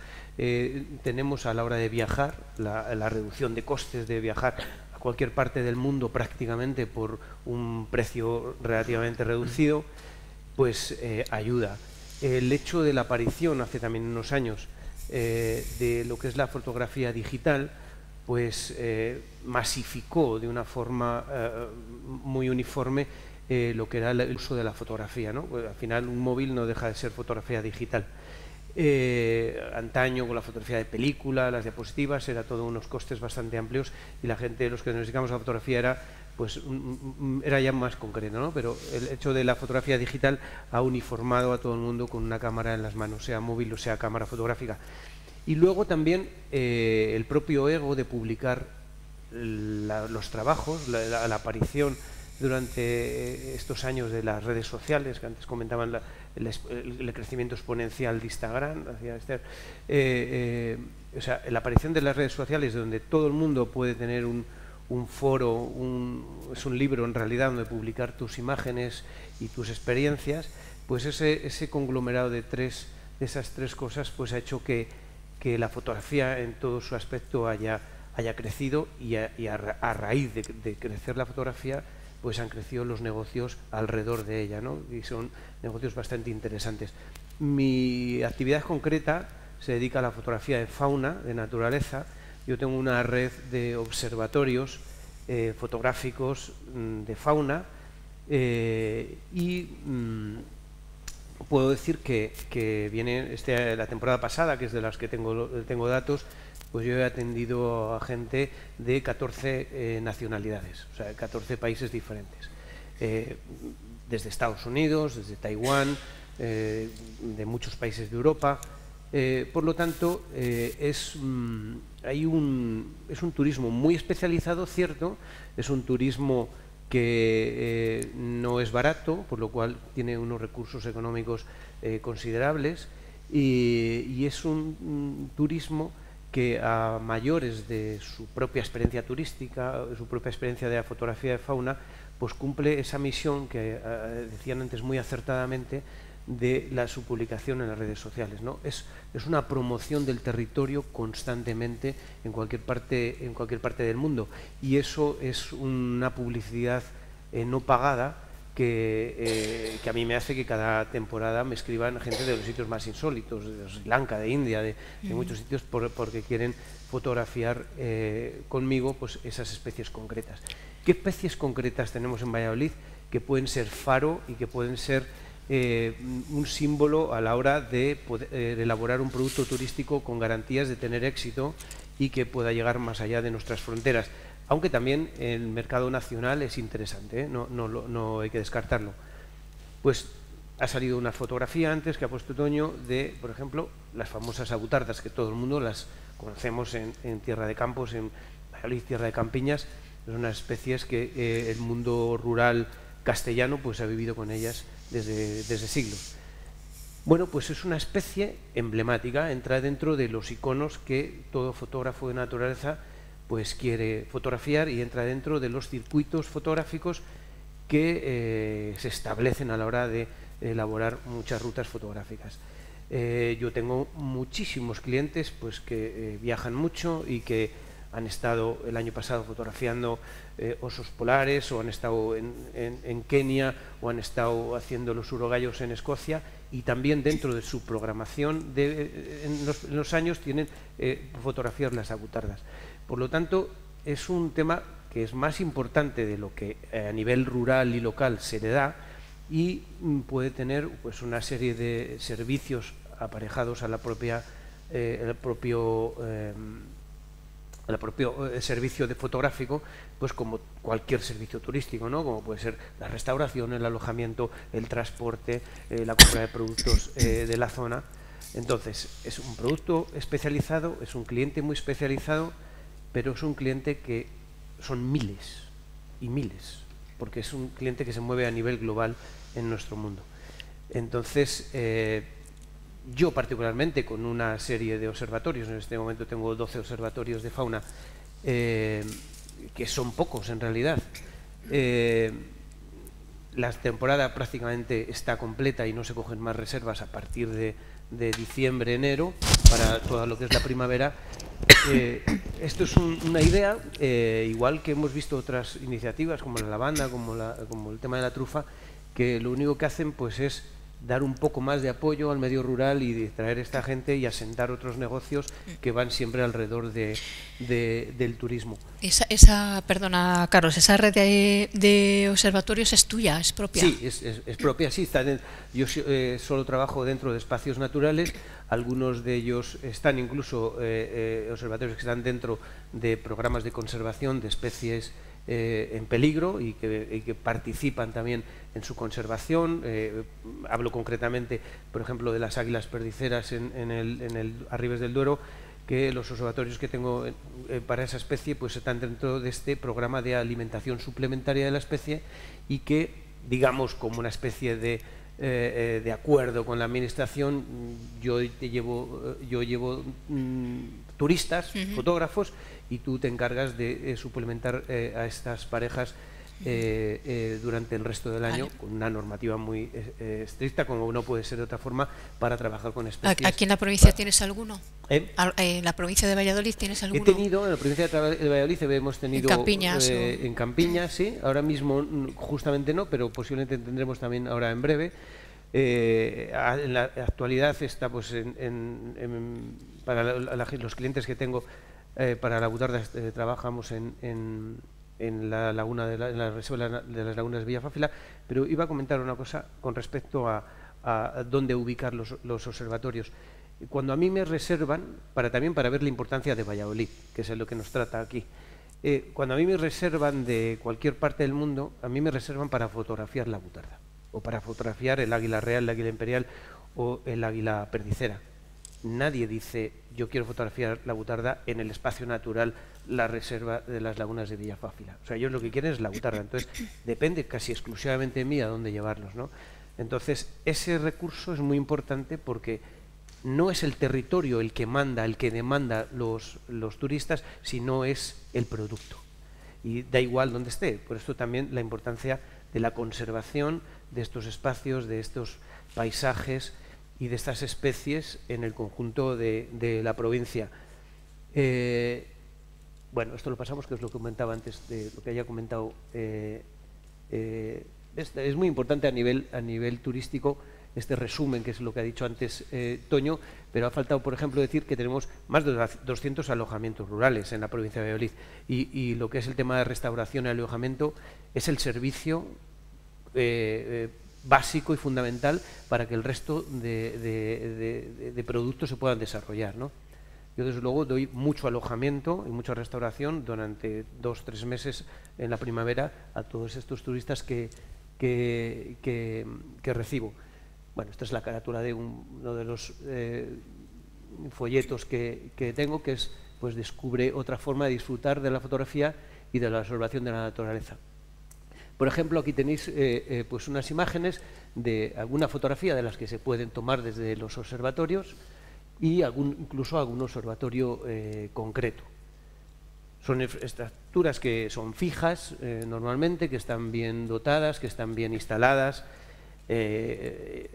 Speaker 3: tenemos a la hora de viajar, la reducción de costes de viajar a cualquier parte del mundo prácticamente por un precio relativamente reducido, pues ayuda. El hecho de la aparición hace también unos años de lo que es la fotografía digital, pues masificó de una forma muy uniforme lo que era el uso de la fotografía, ¿no? Pues, al final un móvil no deja de ser fotografía digital. Antaño con la fotografía de película, las diapositivas, era todo unos costes bastante amplios y la gente, los que nos dedicamos a la fotografía, era ya más concreto, ¿no? Pero el hecho de la fotografía digital ha uniformado a todo el mundo con una cámara en las manos, sea móvil o sea cámara fotográfica. Y luego también el propio ego de publicar los trabajos, la aparición durante estos años de las redes sociales, que antes comentaban el crecimiento exponencial de Instagram, o sea, la aparición de las redes sociales donde todo el mundo puede tener un foro, es un libro en realidad donde publicar tus imágenes y tus experiencias, pues ese conglomerado de esas tres cosas pues ha hecho que la fotografía en todo su aspecto haya crecido y a raíz de crecer la fotografía pues han crecido los negocios alrededor de ella, ¿no? Y son negocios bastante interesantes. Mi actividad concreta se dedica a la fotografía de fauna, de naturaleza. Yo tengo una red de observatorios fotográficos de fauna y puedo decir que viene la temporada pasada, que es de las que tengo datos, pues yo he atendido a gente de 14 nacionalidades, o sea, 14 países diferentes, desde Estados Unidos, desde Taiwán, de muchos países de Europa. Por lo tanto, es un turismo muy especializado, cierto, es un turismo que no es barato, por lo cual tiene unos recursos económicos considerables, y es un turismo que a mayores de su propia experiencia turística, de su propia experiencia de la fotografía de fauna, pues cumple esa misión que decían antes muy acertadamente de su publicación en las redes sociales, ¿no? Es una promoción del territorio constantemente en cualquier parte del mundo, y eso es una publicidad no pagada que a mí me hace que cada temporada me escriban gente de los sitios más insólitos, de Sri Lanka, de India, de muchos sitios, porque quieren fotografiar conmigo pues esas especies concretas. ¿Qué especies concretas tenemos en Valladolid que pueden ser faro y que pueden ser un símbolo a la hora de poder elaborar un producto turístico con garantías de tener éxito y que pueda llegar más allá de nuestras fronteras? Aunque también el mercado nacional es interesante, ¿eh? No hay que descartarlo. Pues ha salido una fotografía antes que ha puesto Toño de, por ejemplo, las famosas abutardas, que todo el mundo las conocemos en Tierra de Campos, en Valladolid, Tierra de Campiñas. Son unas especies que el mundo rural castellano pues ha vivido con ellas desde siglos. Bueno, pues es una especie emblemática, entra dentro de los iconos que todo fotógrafo de naturaleza pues quiere fotografiar, y entra dentro de los circuitos fotográficos que se establecen a la hora de elaborar muchas rutas fotográficas. Yo tengo muchísimos clientes pues que viajan mucho y que han estado el año pasado fotografiando osos polares, o han estado en Kenia, o han estado haciendo los urogallos en Escocia, y también dentro de su programación en los años tienen fotografiar las abutardas. Por lo tanto, es un tema que es más importante de lo que a nivel rural y local se le da, y puede tener pues una serie de servicios aparejados a la propia al propio servicio de fotográfico, pues como cualquier servicio turístico, ¿no? Como puede ser la restauración, el alojamiento, el transporte, la compra de productos de la zona. Entonces, es un producto especializado, es un cliente muy especializado, pero es un cliente que son miles y miles, porque es un cliente que se mueve a nivel global en nuestro mundo. Entonces, yo particularmente, con una serie de observatorios, en este momento tengo 12 observatorios de fauna, que son pocos en realidad. La temporada prácticamente está completa y no se cogen más reservas a partir de diciembre, enero, para todo lo que es la primavera. Esto es una idea, igual que hemos visto otras iniciativas como la lavanda, como el tema de la trufa, que lo único que hacen pues es dar un poco más de apoyo al medio rural y de traer esta gente y asentar otros negocios que van siempre alrededor del turismo.
Speaker 1: Perdona, Carlos, ¿esa red de observatorios es tuya, es propia?
Speaker 3: Sí, es propia, sí. Yo solo trabajo dentro de espacios naturales, algunos de ellos están incluso, observatorios que están dentro de programas de conservación de especies en peligro y que participan también en su conservación. Hablo concretamente, por ejemplo, de las águilas perdiceras en el Arribes del Duero, que los observatorios que tengo para esa especie pues están dentro de este programa de alimentación suplementaria de la especie, y que, digamos, como una especie de acuerdo con la administración, yo llevo turistas, fotógrafos, y tú te encargas de suplementar a estas parejas durante el resto del año, con una normativa muy estricta, como no puede ser de otra forma, para trabajar con especies.
Speaker 1: ¿Aquí en la provincia tienes alguno? ¿En la provincia de Valladolid tienes alguno?
Speaker 3: He tenido, en la provincia de Valladolid hemos tenido...
Speaker 1: En
Speaker 3: Campiñas, sí. Ahora mismo justamente no, pero posiblemente tendremos también ahora en breve. En la actualidad está pues para los clientes que tengo para la abutarda trabajamos en la laguna en la reserva de las lagunas de Villafáfila, pero iba a comentar una cosa con respecto a dónde ubicar los observatorios. Cuando a mí me reservan, también para ver la importancia de Valladolid, que es lo que nos trata aquí, cuando a mí me reservan de cualquier parte del mundo, a mí me reservan para fotografiar la butarda, o para fotografiar el águila real, el águila imperial o el águila perdicera. Nadie dice, yo quiero fotografiar la butarda en el espacio natural, la reserva de las lagunas de Villafáfila. O sea, ellos lo que quieren es la butarda. Entonces, depende casi exclusivamente de mí a dónde llevarlos, ¿no? Entonces, ese recurso es muy importante porque no es el territorio el que manda, el que demanda los turistas, sino es el producto. Y da igual donde esté. Por esto también la importancia de la conservación de estos espacios, de estos paisajes y de estas especies en el conjunto de la provincia. Bueno, esto lo pasamos, que os lo comentaba antes de lo que haya comentado. Es muy importante a nivel turístico este resumen, que es lo que ha dicho antes Toño, pero ha faltado, por ejemplo, decir que tenemos más de 200 alojamientos rurales en la provincia de Valladolid y lo que es el tema de restauración y alojamiento es el servicio básico y fundamental para que el resto de productos se puedan desarrollar, ¿no? Yo, desde luego, doy mucho alojamiento y mucha restauración durante 2 o 3 meses en la primavera a todos estos turistas que recibo. Bueno, esta es la carátula de uno de los folletos que tengo, que es, pues, descubre otra forma de disfrutar de la fotografía y de la observación de la naturaleza. Por ejemplo, aquí tenéis pues unas imágenes de alguna fotografía de las que se pueden tomar desde los observatorios y incluso algún observatorio concreto. Son estructuras que son fijas normalmente, que están bien dotadas, que están bien instaladas. Es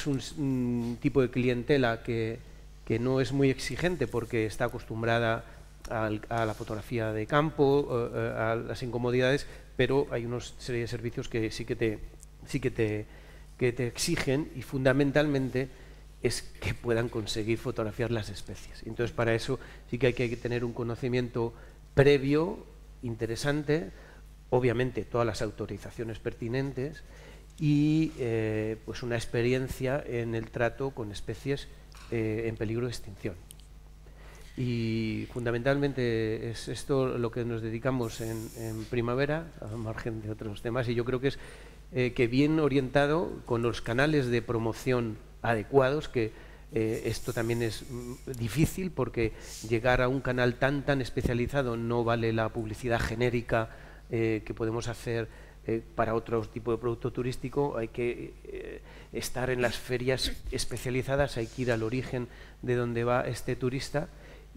Speaker 3: un tipo de clientela que no es muy exigente porque está acostumbrada a la fotografía de campo, a las incomodidades, pero hay una serie de servicios que sí que te exigen, y fundamentalmente es que puedan conseguir fotografiar las especies. Entonces, para eso sí que hay que tener un conocimiento previo interesante, obviamente todas las autorizaciones pertinentes y pues una experiencia en el trato con especies en peligro de extinción. Y fundamentalmente es esto lo que nos dedicamos en primavera, al margen de otros temas, y yo creo que es que bien orientado, con los canales de promoción adecuados, que esto también es difícil porque llegar a un canal tan especializado no vale la publicidad genérica que podemos hacer para otro tipo de producto turístico. Hay que estar en las ferias especializadas, hay que ir al origen de donde va este turista.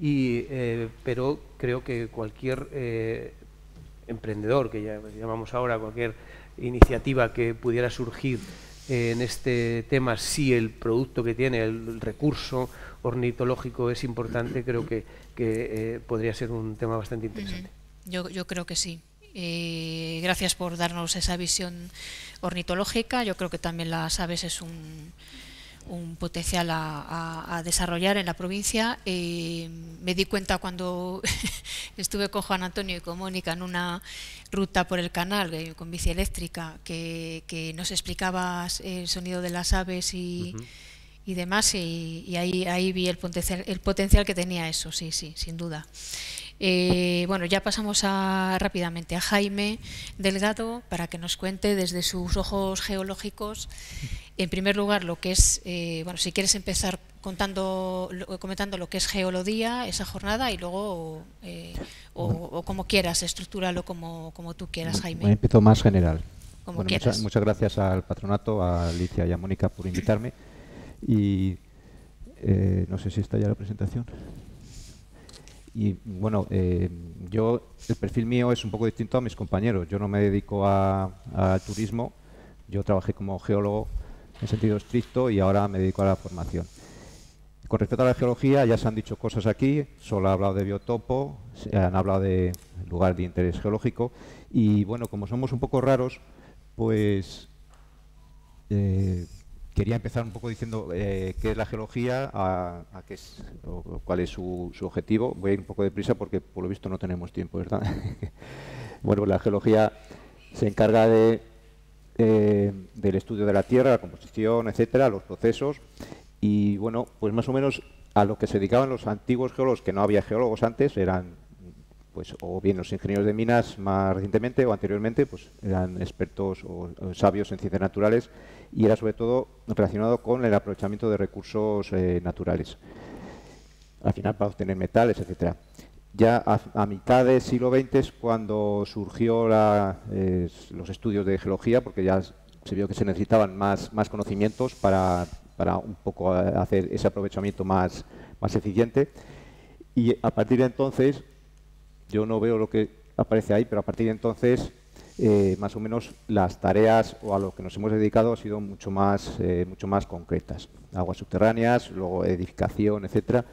Speaker 3: Pero creo que cualquier emprendedor, que ya llamamos ahora, cualquier iniciativa que pudiera surgir en este tema, si el producto que tiene, el recurso ornitológico es importante, creo que podría ser un tema bastante interesante.
Speaker 1: Yo creo que sí. Gracias por darnos esa visión ornitológica. Yo creo que también las aves es un potencial a desarrollar en la provincia. Me di cuenta cuando estuve con Juan Antonio y con Mónica en una ruta por el canal con bici eléctrica, que nos explicabas el sonido de las aves y demás, y ahí vi el potencial que tenía eso, sí, sin duda. Bueno, ya pasamos rápidamente a Jaime Delgado para que nos cuente desde sus ojos geológicos, en primer lugar, lo que es, bueno, si quieres empezar comentando lo que es Geolodía, esa jornada, y luego, o como quieras, estructúralo como tú quieras, Jaime.
Speaker 4: Empiezo más general.
Speaker 1: Como quieras.
Speaker 4: Muchas gracias al patronato, a Alicia y a Mónica por invitarme. Y no sé si está ya la presentación. Y bueno, el perfil mío es un poco distinto a mis compañeros. Yo no me dedico al turismo, yo trabajé como geólogo en sentido estricto y ahora me dedico a la formación. Con respecto a la geología, ya se han dicho cosas aquí, solo he hablado de biotopo, se han hablado de lugar de interés geológico, y bueno, como somos un poco raros, pues quería empezar un poco diciendo qué es la geología, cuál es su objetivo. Voy a ir un poco deprisa porque por lo visto no tenemos tiempo, ¿verdad? Bueno, la geología se encarga del estudio de la Tierra, la composición, etcétera, los procesos, Y bueno, pues más o menos a lo que se dedicaban los antiguos geólogos, que no había geólogos antes, eran pues o bien los ingenieros de minas más recientemente o anteriormente, pues eran expertos o sabios en ciencias naturales, y era sobre todo relacionado con el aprovechamiento de recursos naturales, al final para obtener metales, etcétera. Ya a mitad del siglo XX es cuando surgió los estudios de geología, porque ya se vio que se necesitaban más conocimientos para un poco hacer ese aprovechamiento más eficiente. Y a partir de entonces, yo no veo lo que aparece ahí, pero a partir de entonces, más o menos las tareas o a lo que nos hemos dedicado han sido mucho más concretas. Aguas subterráneas, luego edificación, etcétera.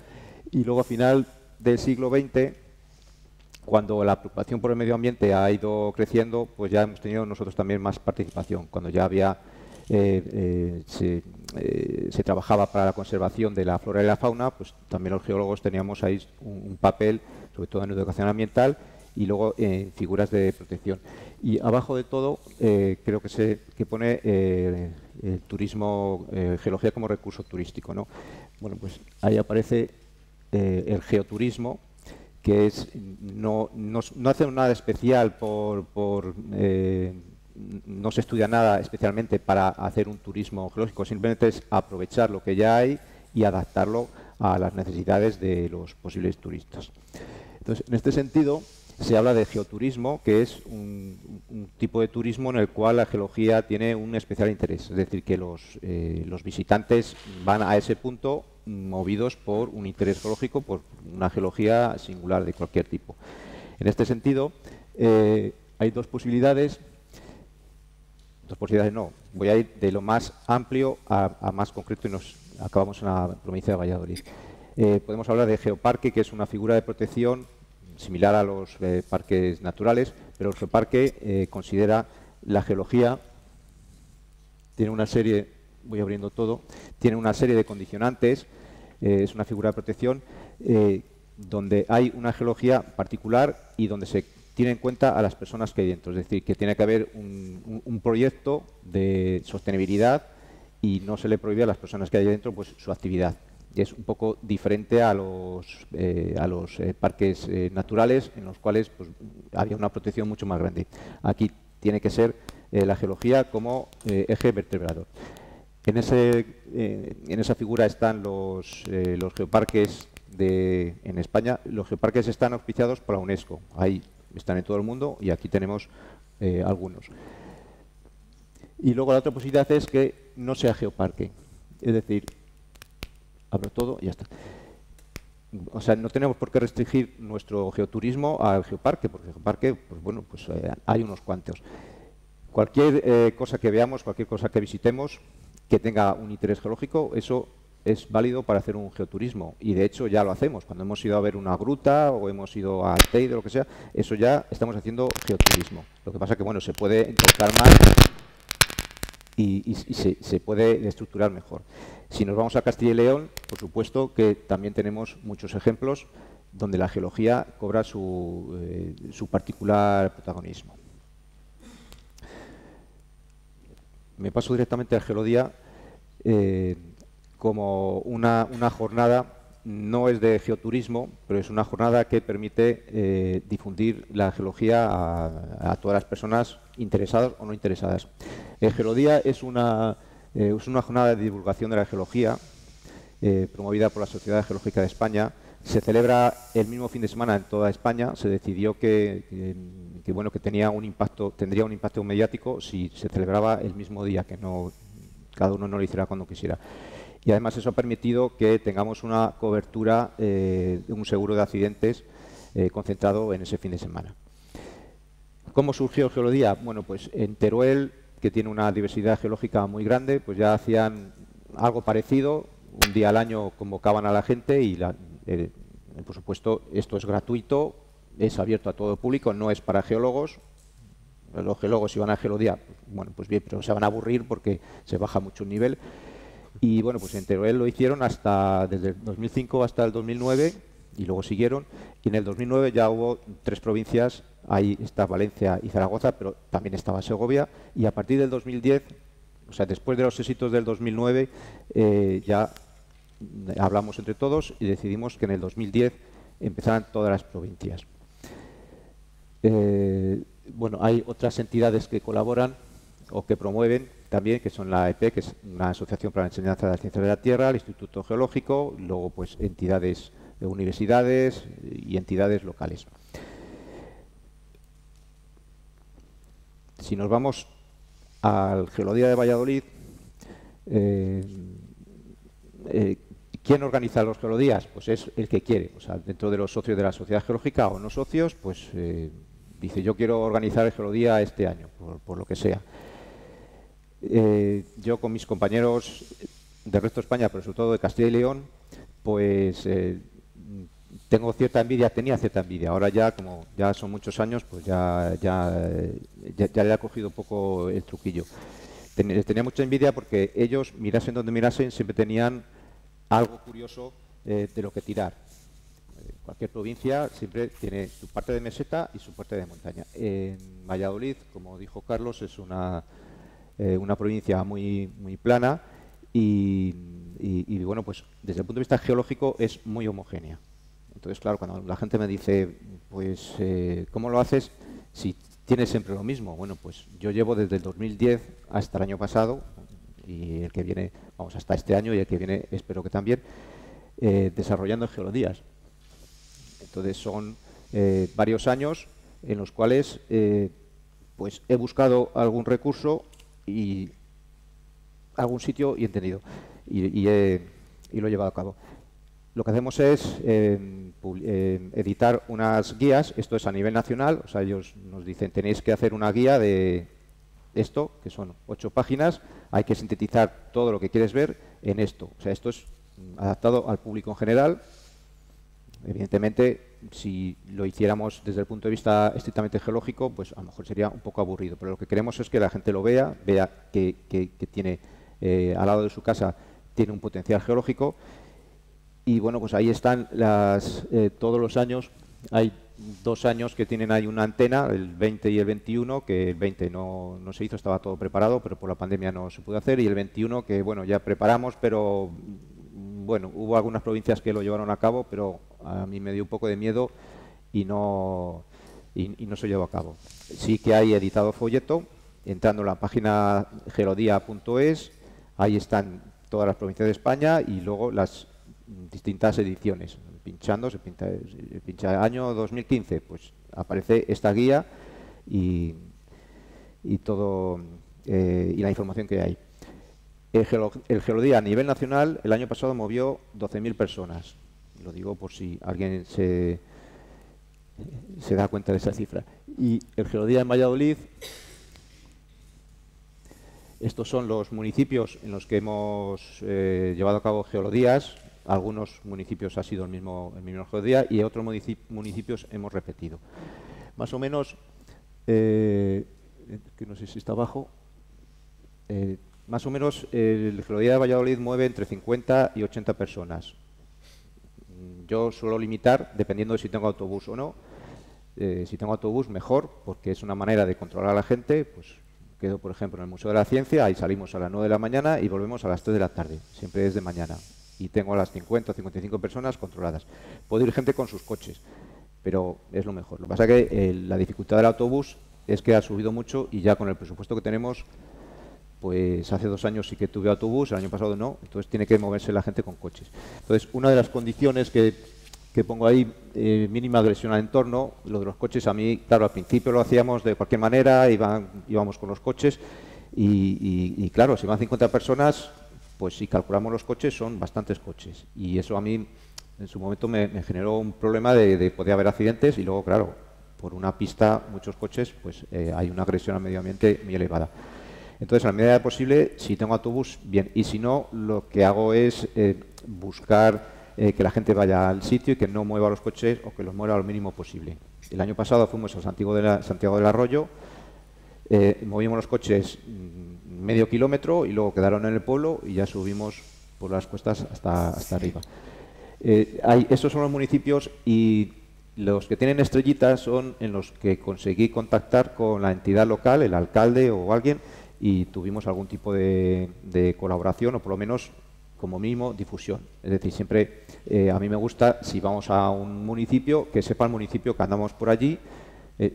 Speaker 4: Y luego a final del siglo XX, cuando la preocupación por el medio ambiente ha ido creciendo, pues ya hemos tenido nosotros también más participación. Cuando ya había se trabajaba para la conservación de la flora y la fauna, pues también los geólogos teníamos ahí un papel, sobre todo en educación ambiental y luego en figuras de protección. Y abajo de todo creo que pone el turismo, geología como recurso turístico, ¿no? Bueno, pues ahí aparece el geoturismo, que es no hacer nada especial no se estudia nada especialmente para hacer un turismo geológico, simplemente es aprovechar lo que ya hay y adaptarlo a las necesidades de los posibles turistas. Entonces, en este sentido, se habla de geoturismo, que es un tipo de turismo en el cual la geología tiene un especial interés, es decir, que los visitantes van a ese punto movidos por un interés geológico, por una geología singular de cualquier tipo. En este sentido, hay dos posibilidades no, voy a ir de lo más amplio a más concreto y nos acabamos en la provincia de Valladolid. Podemos hablar de geoparque, que es una figura de protección similar a los parques naturales, pero el geoparque considera la geología, tiene una serie, voy abriendo todo, tiene una serie de condicionantes, es una figura de protección donde hay una geología particular y donde se tiene en cuenta a las personas que hay dentro, es decir, que tiene que haber un proyecto de sostenibilidad y no se le prohíbe a las personas que hay dentro pues su actividad. Y es un poco diferente a los parques naturales, en los cuales pues, había una protección mucho más grande. Aquí tiene que ser la geología como eje vertebrador. En esa figura están los geoparques en España. Los geoparques están auspiciados por la UNESCO. Ahí están en todo el mundo y aquí tenemos algunos. Y luego la otra posibilidad es que no sea geoparque. Es decir, abro todo y ya está. O sea, no tenemos por qué restringir nuestro geoturismo al geoparque, porque el geoparque, pues bueno, pues hay unos cuantos. Cualquier cosa que veamos, cualquier cosa que visitemos, que tenga un interés geológico, eso es válido para hacer un geoturismo, y de hecho ya lo hacemos. Cuando hemos ido a ver una gruta o hemos ido a Teide o lo que sea, eso ya estamos haciendo geoturismo. Lo que pasa es que bueno, se puede entorcar más y se puede estructurar mejor. Si nos vamos a Castilla y León, por supuesto que también tenemos muchos ejemplos donde la geología cobra su particular protagonismo. Me paso directamente al Geolodía. Como una jornada, no es de geoturismo, pero es una jornada que permite difundir la geología a todas las personas interesadas o no interesadas. El Geolodía es una jornada de divulgación de la geología promovida por la Sociedad Geológica de España. Se celebra el mismo fin de semana en toda España. Se decidió que tendría un impacto mediático si se celebraba el mismo día, que no cada uno no lo hiciera cuando quisiera. Y además eso ha permitido que tengamos una cobertura de un seguro de accidentes concentrado en ese fin de semana. ¿Cómo surgió el Geolodía? Bueno, pues en Teruel, que tiene una diversidad geológica muy grande, pues ya hacían algo parecido. Un día al año convocaban a la gente y, por supuesto, esto es gratuito, es abierto a todo el público, no es para geólogos. Los geólogos si van a Geolodía, bueno, pues bien, pero se van a aburrir porque se baja mucho el nivel. Y bueno, pues en Teruel lo hicieron desde el 2005 hasta el 2009 y luego siguieron. Y en el 2009 ya hubo 3 provincias, ahí está Valencia y Zaragoza, pero también estaba Segovia. Y a partir del 2010, o sea, después de los éxitos del 2009, ya hablamos entre todos y decidimos que en el 2010 empezaran todas las provincias. Bueno, hay otras entidades que colaboran o que promueven también, que son la EP, que es una asociación para la enseñanza de las ciencias de la Tierra, el Instituto Geológico, luego pues entidades de universidades y entidades locales. Si nos vamos al Geolodía de Valladolid, ¿quién organiza los geolodías? Pues es el que quiere. O sea, dentro de los socios de la Sociedad Geológica o no socios, pues dice, yo quiero organizar el geolodía este año, por lo que sea. Yo con mis compañeros del resto de España, pero sobre todo de Castilla y León, pues tengo cierta envidia, tenía cierta envidia. Ahora ya, como ya son muchos años, pues ya le ha cogido un poco el truquillo. Tenía mucha envidia porque ellos, mirasen donde mirasen, siempre tenían algo curioso de lo que tirar. Cualquier provincia siempre tiene su parte de meseta y su parte de montaña. En Valladolid, como dijo Carlos, es una provincia muy plana y bueno, pues desde el punto de vista geológico es muy homogénea. Entonces, claro, cuando la gente me dice, pues, ¿cómo lo haces si tienes siempre lo mismo? Bueno, pues yo llevo desde el 2010 hasta el año pasado, y el que viene, vamos, hasta este año, y el que viene espero que también, desarrollando geolodías. Entonces son varios años en los cuales pues he buscado algún recurso y algún sitio y he entendido y lo he llevado a cabo. Lo que hacemos es editar unas guías. Esto es a nivel nacional, o sea, ellos nos dicen, tenéis que hacer una guía de esto, que son 8 páginas, hay que sintetizar todo lo que quieres ver en esto. O sea, esto es adaptado al público en general. Evidentemente, si lo hiciéramos desde el punto de vista estrictamente geológico, pues a lo mejor sería un poco aburrido, pero lo que queremos es que la gente lo vea que tiene al lado de su casa tiene un potencial geológico. Y bueno, pues ahí están todos los años. Hay 2 años que tienen ahí una antena, el 20 y el 21, que el 20 no se hizo, estaba todo preparado, pero por la pandemia no se pudo hacer, y el 21 que bueno, ya preparamos, pero bueno, hubo algunas provincias que lo llevaron a cabo, pero a mí me dio un poco de miedo y no se llevó a cabo. Sí que hay editado folleto, entrando en la página geolodía.es, ahí están todas las provincias de España y luego las distintas ediciones. Pinchando, se pincha año 2015, pues aparece esta guía y todo y la información que hay. El Geolodía a nivel nacional el año pasado movió 12.000 personas. Lo digo por si alguien se da cuenta de esa cifra. Y el Geolodía en Valladolid, estos son los municipios en los que hemos llevado a cabo geolodías. Algunos municipios ha sido el mismo geolodía y otros municipios hemos repetido. Más o menos, que no sé si está abajo, más o menos el Geolodía de Valladolid mueve entre 50 y 80 personas. Yo suelo limitar, dependiendo de si tengo autobús o no. Si tengo autobús, mejor, porque es una manera de controlar a la gente. Pues quedo, por ejemplo, en el Museo de la Ciencia, ahí salimos a las 9 de la mañana y volvemos a las 3 de la tarde, siempre es de mañana. Y tengo a las 50 o 55 personas controladas. Puedo ir gente con sus coches, pero es lo mejor. Lo que pasa es que la dificultad del autobús es que ha subido mucho y ya con el presupuesto que tenemos, pues hace 2 años sí que tuve autobús, el año pasado no, entonces tiene que moverse la gente con coches. Entonces, una de las condiciones que pongo ahí, mínima agresión al entorno, lo de los coches, a mí, claro, al principio lo hacíamos de cualquier manera, íbamos con los coches y claro, si van 50 personas, pues si calculamos los coches son bastantes coches y eso a mí en su momento me generó un problema de poder haber accidentes y luego, claro, por una pista, muchos coches, pues hay una agresión al medio ambiente muy elevada. Entonces, a la medida posible, si tengo autobús, bien, y si no, lo que hago es buscar que la gente vaya al sitio y que no mueva los coches o que los mueva lo mínimo posible. El año pasado fuimos a Santiago del Arroyo, movimos los coches medio kilómetro y luego quedaron en el pueblo y ya subimos por las cuestas hasta arriba. Estos son los municipios y los que tienen estrellitas son en los que conseguí contactar con la entidad local, el alcalde o alguien, y tuvimos algún tipo de colaboración o por lo menos como mínimo difusión. Es decir, siempre a mí me gusta, si vamos a un municipio, que sepa el municipio que andamos por allí,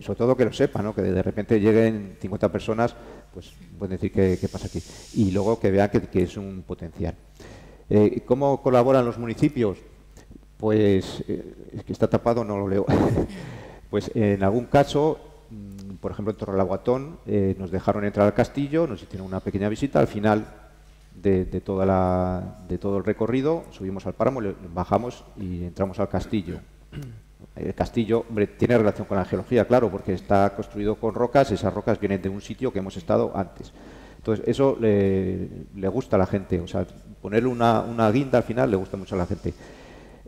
Speaker 4: sobre todo que lo sepa, ¿no? Que de repente lleguen 50 personas, pues pueden decir qué pasa aquí. Y luego que vean que es un potencial. ¿Cómo colaboran los municipios? Pues, es que está tapado, no lo leo. Pues en algún caso, por ejemplo en Torreloagüatón, nos dejaron entrar al castillo, nos hicieron una pequeña visita. Al final de todo el recorrido subimos al páramo, bajamos y entramos al castillo. El castillo, hombre, tiene relación con la geología, claro, porque está construido con rocas. Esas rocas vienen de un sitio que hemos estado antes. Entonces, eso le gusta a la gente. O sea, ponerle una guinda al final le gusta mucho a la gente.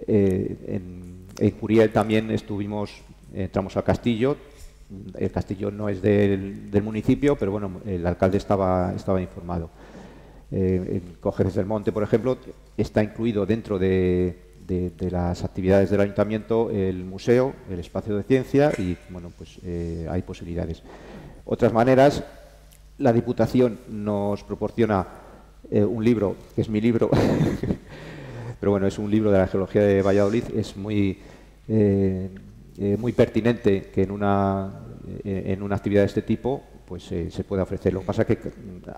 Speaker 4: En Curiel también entramos al castillo. El castillo no es del municipio, pero bueno, el alcalde estaba informado. En Cojedes del Monte, por ejemplo, está incluido dentro de las actividades del ayuntamiento el museo, el espacio de ciencia, y bueno, pues hay posibilidades. Otras maneras, la Diputación nos proporciona un libro, que es mi libro, pero bueno, es un libro de la geología de Valladolid. Es muy pertinente que en una actividad de este tipo pues se pueda ofrecer. Lo que pasa es que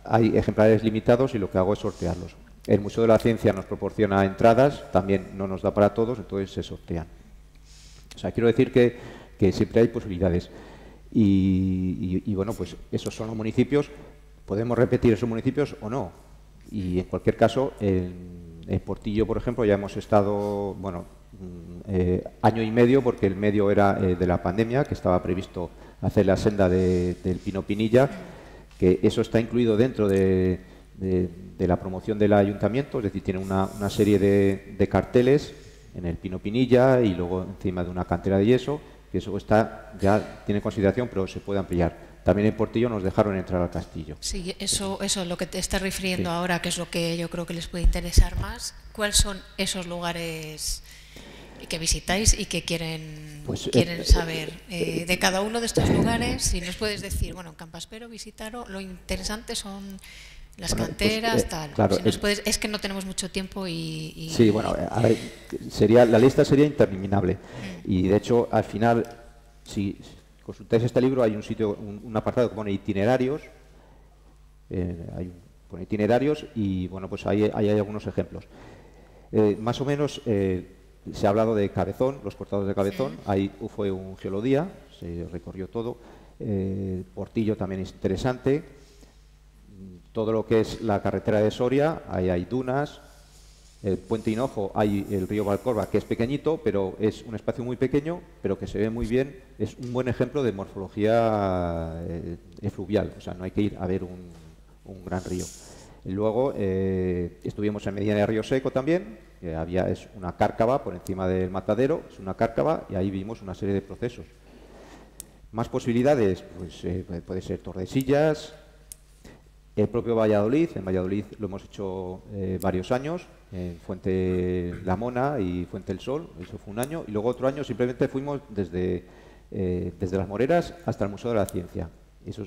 Speaker 4: hay ejemplares limitados y lo que hago es sortearlos. El Museo de la Ciencia nos proporciona entradas, también no nos da para todos, entonces se sortean. O sea, quiero decir que siempre hay posibilidades. Y bueno, pues esos son los municipios. Podemos repetir esos municipios o no. Y en cualquier caso, en Portillo, por ejemplo, ya hemos estado, bueno, año y medio, porque el medio era de la pandemia, que estaba previsto hacer la senda del Pino Pinilla, que eso está incluido dentro de la promoción del ayuntamiento. Es decir, tiene una serie de carteles en el Pino Pinilla y luego encima de una cantera de yeso, que eso ya tiene consideración, pero se puede ampliar. También en Portillo nos dejaron entrar al castillo.
Speaker 1: Sí, eso es lo que te estás refiriendo
Speaker 4: Sí.
Speaker 1: ahora, que es lo que yo creo que les puede interesar más. ¿Cuáles son esos lugares que visitáis y que quieren saber de cada uno de estos lugares? Si nos puedes decir, bueno, en Campaspero visitaron, lo interesante son las canteras, tal.
Speaker 4: Claro,
Speaker 1: Si nos puedes, es que no tenemos mucho tiempo y
Speaker 4: sí, bueno, a ver, la lista sería interminable. Y de hecho, al final, si consultáis este libro, hay un apartado que pone itinerarios. Pone itinerarios y bueno, pues ahí hay algunos ejemplos. Más o menos se ha hablado de Cabezón, los cortados de Cabezón. Sí. Ahí fue un geolodía, se recorrió todo. Portillo también es interesante. Todo lo que es la carretera de Soria, ahí hay dunas. El Puente Hinojo, hay el río Valcorba, que es pequeñito, pero es un espacio muy pequeño, pero que se ve muy bien. Es un buen ejemplo de morfología fluvial, o sea, no hay que ir a ver un gran río. Y luego estuvimos en Medina de Río Seco también, que es una cárcava por encima del matadero, es una cárcava, y ahí vimos una serie de procesos. Más posibilidades, pues puede ser Tordesillas, el propio Valladolid. En Valladolid lo hemos hecho varios años, en Fuente La Mona y Fuente el Sol, eso fue un año, y luego otro año simplemente fuimos desde Las Moreras hasta el Museo de la Ciencia. Eso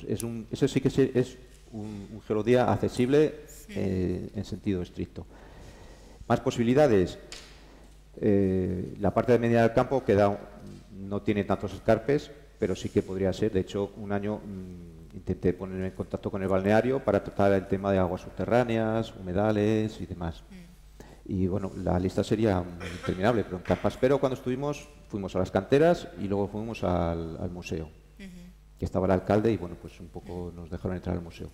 Speaker 4: sí que es un geolodía accesible en sentido estricto. Más posibilidades, la parte de Medina del Campo no tiene tantos escarpes, pero sí que podría ser. De hecho, un año intenté ponerme en contacto con el balneario para tratar el tema de aguas subterráneas, humedales y demás. Y bueno, la lista sería interminable, pero en Campaspero, cuando estuvimos, fuimos a las canteras y luego fuimos al museo, que estaba el alcalde, y bueno, pues un poco nos dejaron entrar al museo.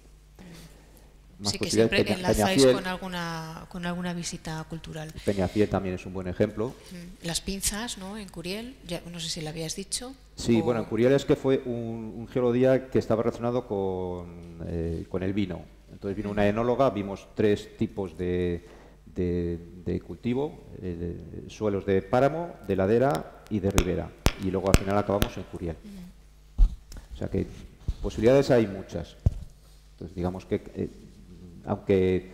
Speaker 1: Sí, que siempre enlazáis con alguna visita cultural.
Speaker 4: Peñafiel también es un buen ejemplo.
Speaker 1: Las Pinzas, ¿no? En Curiel, ya, no sé si lo habías dicho.
Speaker 4: Sí, bueno, en Curiel es que fue un geolodía que estaba relacionado con el vino. Entonces vino una enóloga, vimos 3 tipos de cultivo, suelos de páramo, de ladera y de ribera. Y luego al final acabamos en Curiel. O sea que posibilidades hay muchas. Entonces digamos que aunque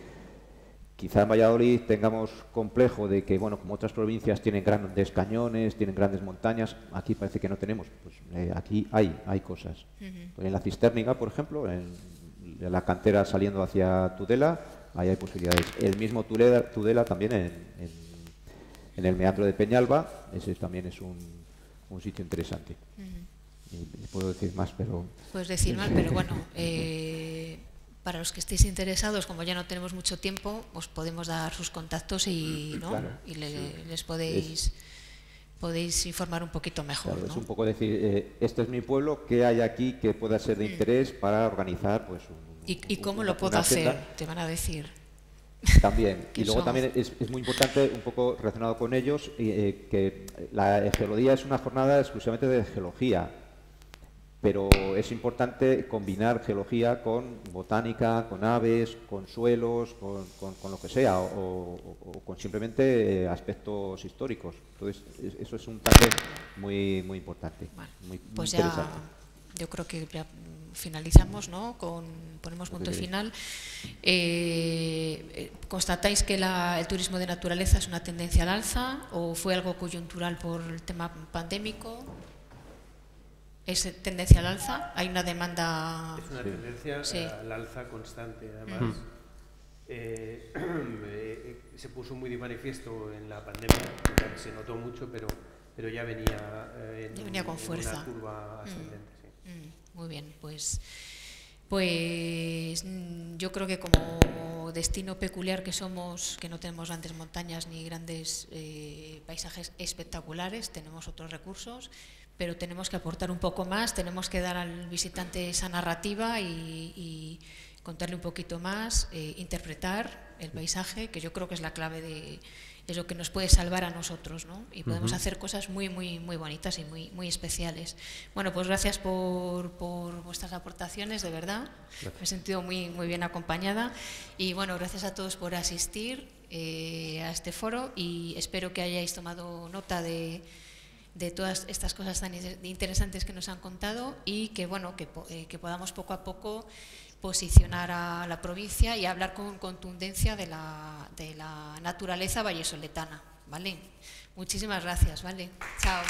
Speaker 4: quizá en Valladolid tengamos complejo de que, bueno, como otras provincias tienen grandes cañones, tienen grandes montañas, aquí parece que no tenemos. Pues aquí hay cosas. En la Cisterniga, por ejemplo, en la cantera saliendo hacia Tudela, ahí hay posibilidades. El mismo Tudela también en el meandro de Peñalba, ese también es un sitio interesante. Y puedo decir más, pero...
Speaker 1: Puedes decir más, pero bueno, para los que estéis interesados, como ya no tenemos mucho tiempo, os podemos dar sus contactos y, ¿no?
Speaker 4: Claro,
Speaker 1: y les podéis informar un poquito mejor.
Speaker 4: Claro,
Speaker 1: ¿no?
Speaker 4: es un poco decir, este es mi pueblo, ¿qué hay aquí que pueda ser de interés para organizar pues
Speaker 1: ¿Y cómo lo puedo hacer? Te van a decir.
Speaker 4: También. Y luego también es muy importante, un poco relacionado con ellos, que la geología es una jornada exclusivamente de geología, pero es importante combinar geología con botánica, con aves, con suelos, con lo que sea, o con simplemente aspectos históricos. Entonces, eso es un taller muy importante,
Speaker 1: bueno,
Speaker 4: muy
Speaker 1: pues
Speaker 4: interesante.
Speaker 1: Yo creo que ya finalizamos, ¿no? Ponemos punto final. ¿Constatáis que el turismo de naturaleza es una tendencia al alza o fue algo coyuntural por el tema pandémico? ¿Es tendencia al alza? ¿Hay una demanda?
Speaker 3: Es una tendencia al alza constante. Además, se puso muy de manifiesto en la pandemia, se notó mucho, pero ya venía
Speaker 1: con fuerza.
Speaker 3: En una curva ascendente.
Speaker 1: Muy bien, pues yo creo que como destino peculiar que somos, que no tenemos grandes montañas ni grandes paisajes espectaculares, tenemos otros recursos, pero tenemos que aportar un poco más, tenemos que dar al visitante esa narrativa y contarle un poquito más, interpretar el paisaje, que yo creo que es la clave es lo que nos puede salvar a nosotros, ¿no? Y podemos hacer cosas muy bonitas y muy especiales. Bueno, pues gracias por vuestras aportaciones, de verdad. Gracias. Me he sentido muy bien acompañada. Y bueno, gracias a todos por asistir a este foro y espero que hayáis tomado nota de todas estas cosas tan interesantes que nos han contado y que, bueno, que podamos poco a poco posicionar a la provincia y hablar con contundencia de la naturaleza vallesoletana, ¿vale? Muchísimas gracias, ¿vale? Chao.